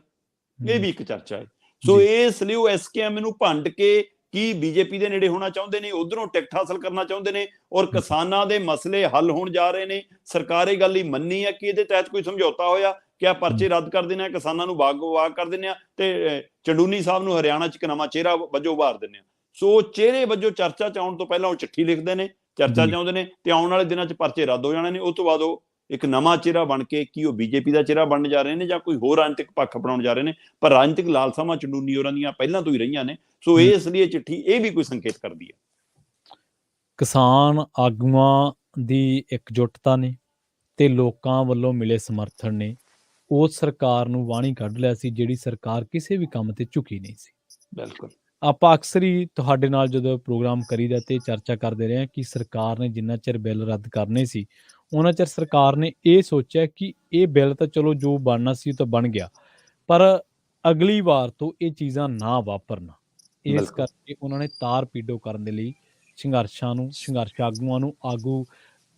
ਇਹ ਵੀ ਇੱਕ ਚਰਚਾ ਹੈ। ਸੋ ਇਸ ਲਈ ਉਹ ਐਸਕੇਐਮ ਨੂੰ ਭੰਡ ਕੇ ਕੀ ਬੀਜੇਪੀ ਦੇ ਨੇੜੇ ਹੋਣਾ ਚਾਹੁੰਦੇ ਨੇ, ਉਧਰੋਂ ਟਿਕਟ ਹਾਸਲ ਕਰਨਾ ਚਾਹੁੰਦੇ ਨੇ, ਔਰ ਕਿਸਾਨਾਂ ਦੇ ਮਸਲੇ ਹੱਲ ਹੋਣ ਜਾ ਰਹੇ ਨੇ। ਸਰਕਾਰ ਇਹ ਗੱਲ ਹੀ ਮੰਨੀ ਹੈ ਕਿ ਇਹਦੇ ਤਹਿਤ ਕੋਈ ਸਮਝੌਤਾ ਹੋਇਆ ਕਿ ਆ ਪਰਚੇ ਰੱਦ ਕਰ ਦਿੰਦੇ ਆ, ਕਿਸਾਨਾਂ ਨੂੰ ਵਾਗ ਕਰ ਦਿੰਦੇ ਆ, ਤੇ ਚੰਡੂਨੀ ਸਾਹਿਬ ਨੂੰ ਹਰਿਆਣਾ 'ਚ ਇੱਕ ਨਵਾਂ ਚਿਹਰਾ ਵਜੋਂ ਉਭਾਰ ਦਿੰਦੇ ਆ। ਸੋ ਚਿਹਰੇ ਵਜੋਂ ਚਰਚਾ 'ਚ ਆਉਣ ਤੋਂ ਪਹਿਲਾਂ ਉਹ ਚਿੱਠੀ ਲਿਖਦੇ ਨੇ, ਚਰਚਾ ਚਾਹੁੰਦੇ ਨੇ, ਤੇ ਆਉਣ ਵਾਲੇ ਦਿਨਾਂ 'ਚ ਪਰਚੇ ਰੱਦ ਹੋ ਜਾਣੇ ਨੇ। ਉਸ ਤੋਂ ਬਾਅਦ ਉਹ ਇੱਕ ਨਵਾਂ ਚਿਹਰਾ ਬਣ ਕੇ, ਕੀ ਉਹ ਬੀਜੇਪੀ ਦਾ ਚਿਹਰਾ ਬਣਨ ਜਾ ਰਹੇ ਨੇ ਜਾਂ ਕੋਈ ਹੋਰ ਰਾਜਨੀਤਿਕ ਪੱਖ ਅਪਣਾਉਣ ਜਾ ਰਹੇ ਨੇ। ਪਰ ਰਾਜਨੀਤਿਕ ਲਾਲਸਾਵਾਂ ਚੰਡੂਨੀ ਹੋਰਾਂ ਦੀਆਂ ਪਹਿਲਾਂ ਤੋਂ ਹੀ ਰਹੀਆਂ ਨੇ। ਸੋ ਇਸ ਲਈ ਇਹ ਚਿੱਠੀ ਇਹ ਵੀ ਕੋਈ ਸੰਕੇਤ ਕਰਦੀ ਹੈ। ਕਿਸਾਨ ਆਗੂਆਂ ਦੀ ਇਕਜੁੱਟਤਾ ਨੇ ਤੇ ਲੋਕਾਂ ਵੱਲੋਂ ਮਿਲੇ ਸਮਰਥਨ ਨੇ ਉਸ ਸਰਕਾਰ ਨੂੰ ਵਾਹਣੀ ਕੱਢ ਲਿਆ ਸੀ, ਜਿਹੜੀ ਸਰਕਾਰ ਕਿਸੇ ਵੀ ਕੰਮ ਤੇ ਝੁਕੀ ਨਹੀਂ ਸੀ। ਬਿਲਕੁਲ। ਆਪਾਂ ਅਕਸਰ ਹੀ ਤੁਹਾਡੇ ਨਾਲ ਜਦੋਂ ਪ੍ਰੋਗਰਾਮ ਕਰੀਦਾ ਤੇ ਚਰਚਾ ਕਰਦੇ ਰਹੇ ਹਾਂ ਕਿ ਸਰਕਾਰ ਨੇ ਜਿੰਨਾ ਚਿਰ ਬਿੱਲ ਰੱਦ ਕਰਨੇ ਸੀ, ਉਹਨਾਂ ਚਿਰ ਸਰਕਾਰ ਨੇ ਇਹ ਸੋਚਿਆ ਕਿ ਇਹ ਬਿੱਲ ਤਾਂ ਚਲੋ ਜੋ ਬਣਨਾ ਸੀ ਉਹ ਤਾਂ ਬਣ ਗਿਆ, ਪਰ ਅਗਲੀ ਵਾਰ ਤੋਂ ਇਹ ਚੀਜ਼ਾਂ ਨਾ ਵਾਪਰਨ। ਇਸ ਕਰਕੇ ਉਹਨਾਂ ਨੇ ਤਾਰ ਪੀਡੋ ਕਰਨ ਦੇ ਲਈ ਸੰਘਰਸ਼ ਆਗੂਆਂ ਨੂੰ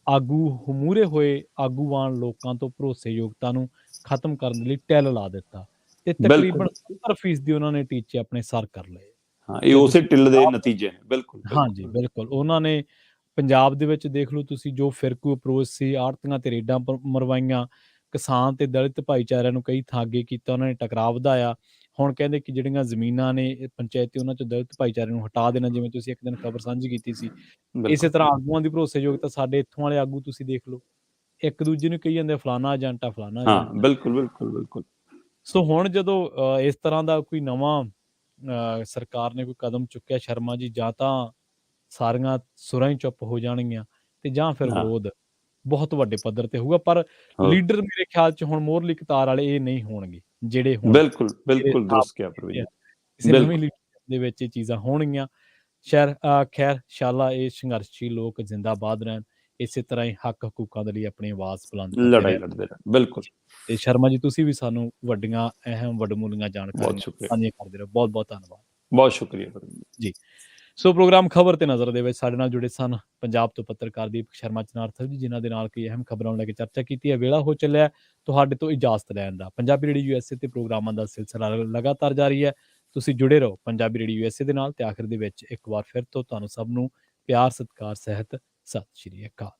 ਆਗੂ ਮੂਹਰੇ ਹੋਏ ਆਗੂਵਾਨ ਲੋਕਾਂ ਤੋਂ ਭਰੋਸੇਯੋਗਤਾ ਨੂੰ ਖਤਮ ਕਰਨ ਦੇ ਲਈ ਟੈਲ ਲਾ ਦਿੱਤਾ। ਤੇ ਬਿਲਕੁਲ ਤਕਰੀਬਨ 70% ਉਹਨਾਂ ਨੇ ਟੀਚੇ ਆਪਣੇ ਸਰ ਕਰ ਲਏ। ਹਾਂ, ਇਹ ਤੇ ਉਸੇ ਤੁਸੀਂ ਟਿੱਲ ਦੇ ਪੰਜਾਬ ਨਤੀਜੇ ਨੇ। ਬਿਲਕੁਲ ਹਾਂਜੀ, ਬਿਲਕੁਲ ਬਿਲਕੁਲ। ਉਹਨਾਂ ਨੇ ਪੰਜਾਬ ਦੇ ਵਿੱਚ ਦੇਖ ਲਓ ਤੁਸੀਂ, ਜੋ ਫਿਰਕੂ ਅਪਰੋਚ ਸੀ, ਆੜ੍ਹਤੀਆਂ ਤੇ ਰੇਡਾਂ ਮਰਵਾਈਆਂ, ਕਿਸਾਨ ਤੇ ਦਲਿਤ ਭਾਈਚਾਰਿਆਂ ਨੂੰ ਕਈ ਥਾਂ ਅੱਗੇ ਕੀਤਾ, ਉਹਨਾਂ ਨੇ ਟਕਰਾਅ ਵਧਾਇਆ। ਹੁਣ ਕਹਿੰਦੇ ਕਿ ਜਿਹੜੀਆਂ ਜ਼ਮੀਨਾਂ ਨੇ ਇਹ ਪੰਚਾਇਤੀ, ਉਹਨਾਂ 'ਚੋਂ ਦਲਿਤ ਭਾਈਚਾਰੇ ਨੂੰ ਹਟਾ ਦੇਣਾ, ਜਿਵੇਂ ਤੁਸੀਂ ਇੱਕ ਦਿਨ ਖਬਰ ਸਾਂਝੀ ਕੀਤੀ ਸੀ। ਇਸੇ ਬਿਲਕੁਲ ਤਰ੍ਹਾਂ ਆਗੂਆਂ ਦੀ ਭਰੋਸੇਯੋਗਤਾ, ਸਾਡੇ ਇੱਥੋਂ ਵਾਲੇ ਆਗੂ ਤੁਸੀਂ ਦੇਖ ਲਓ, ਇੱਕ ਦੂਜੇ ਨੂੰ ਕਹੀ ਜਾਂਦੇ ਫਲਾਨਾ ਏਜੰਟ ਆ, ਫਲਾਨਾ ਹਾਂ, ਏਜੰਟ ਆ। ਬਿਲਕੁਲ ਬਿਲਕੁਲ ਬਿਲਕੁਲ ਸੋ ਹੁਣ ਜਦੋਂ ਇਸ ਤਰ੍ਹਾਂ ਦਾ ਕੋਈ ਨਵਾਂ ਸਰਕਾਰ ਨੇ ਕੋਈ ਕਦਮ ਚੁੱਕਿਆ ਸ਼ਰਮਾ ਜੀ, ਜਾਂ ਤਾਂ ਸਾਰੀਆਂ ਸੁਰਾਂ ਹੀ ਚੁੱਪ ਹੋ ਜਾਣਗੀਆਂ ਤੇ ਜਾਂ ਫਿਰ ਹਾਂ ਵਿਰੋਧ ਬਹੁਤ ਵੱਡੇ ਪੱਧਰ ਤੇ ਹੋਊਗਾ। ਪਰ ਹੋਰ ਲੀਡਰ ਮੇਰੇ ਖਿਆਲ 'ਚ ਹੁਣ ਮੋਹਰਲੀ ਕਤਾਰ ਵਾਲੇ ਇਹ ਨਹੀਂ ਹੋਣਗੇ, ਜਿਹੜੇ ਹੁਣ ਬਿਲਕੁਲ ਮੇਰੇ ਬਿਲਕੁਲ ਹਿਸਾਬ ਦੁਰust ਕਿਹਾ ਕੀਤੇ ਆ। ਪ੍ਰਵੀਨ ਕਿਸੇ ਨਵੀਂ ਬਿਲਕੁਲ ਲੀਡਰਸ਼ਿਪ ਦੇ ਵਿੱਚ ਇਹ ਚੀਜ਼ਾਂ ਹੋਣਗੀਆਂ। ਖੈਰ ਇੰਸ਼ਾਅੱਲਾ ਇਹ ਸੰਘਰਸ਼ੀ ਲੋਕ ਜ਼ਿੰਦਾਬਾਦ ਰਹਿਣ, ਇਸੇ ਤਰ੍ਹਾਂ ਹੀ ਹੱਕ ਹਕੂਕਾਂ ਦੇ ਲਈ ਆਪਣੀ ਆਵਾਜ਼ ਬੁਲੰਦ ਕਰਦੇ ਲੜਾਈ ਰਹਿਣ। ਲੜਦੇ ਰਹਿਣ। ਬਿਲਕੁਲ ਤੇ ਸ਼ਰਮਾ ਜੀ, ਤੁਸੀਂ ਵੀ ਸਾਨੂੰ ਵੱਡੀਆਂ ਅਹਿਮ ਵਡਮੁੱਲੀਆਂ ਬਹੁਤ ਜਾਣਕਾਰੀਆਂ ਸ਼ੁਕਰੀਆ ਸਾਂਝੀਆਂ ਕਰਦੇ ਰਹੋ। ਬਹੁਤ ਬਹੁਤ ਧੰਨਵਾਦ ਬਹੁਤ ਸ਼ੁਕਰੀਆ ਪ੍ਰਵੀਨ। ਜੀ। ਸੋ ਪ੍ਰੋਗਰਾਮ ਖਬਰ ਤੇ ਨਜ਼ਰ ਦੇ ਵਿੱਚ ਸਾਡੇ ਨਾਲ ਜੁੜੇ ਸਨ ਪੰਜਾਬ ਤੋਂ ਪੱਤਰਕਾਰ ਦੀਪਕ ਸ਼ਰਮਾ ਚਨਾਰਥਲ ਜੀ, ਜਿਨ੍ਹਾਂ ਦੇ ਨਾਲ ਕਈ ਅਹਿਮ ਖਬਰਾਂ ਨੂੰ ਲੈ ਕੇ ਚਰਚਾ ਕੀਤੀ ਹੈ। ਵੇਲਾ ਹੋ ਚੱਲਿਆ ਤੁਹਾਡੇ ਤੋਂ ਇਜਾਜ਼ਤ ਲੈਣ ਦਾ। ਪੰਜਾਬੀ ਰੇਡੀਓ USA ਤੇ ਪ੍ਰੋਗਰਾਮਾਂ ਦਾ ਸਿਲਸਿਲਾ ਲਗਾਤਾਰ ਜਾਰੀ ਹੈ। ਤੁਸੀਂ ਜੁੜੇ ਰਹੋ ਪੰਜਾਬੀ ਰੇਡੀਓ USA ਦੇ ਨਾਲ। ਤੇ ਆਖਿਰ ਦੇ ਵਿੱਚ ਇੱਕ ਵਾਰ ਫਿਰ ਤੋਂ ਤੁਹਾਨੂੰ ਸਭ ਨੂੰ ਪਿਆਰ ਸਤਿਕਾਰ ਸਹਿਤ ਸਤਿ ਸ਼੍ਰੀ ਅਕਾਲ।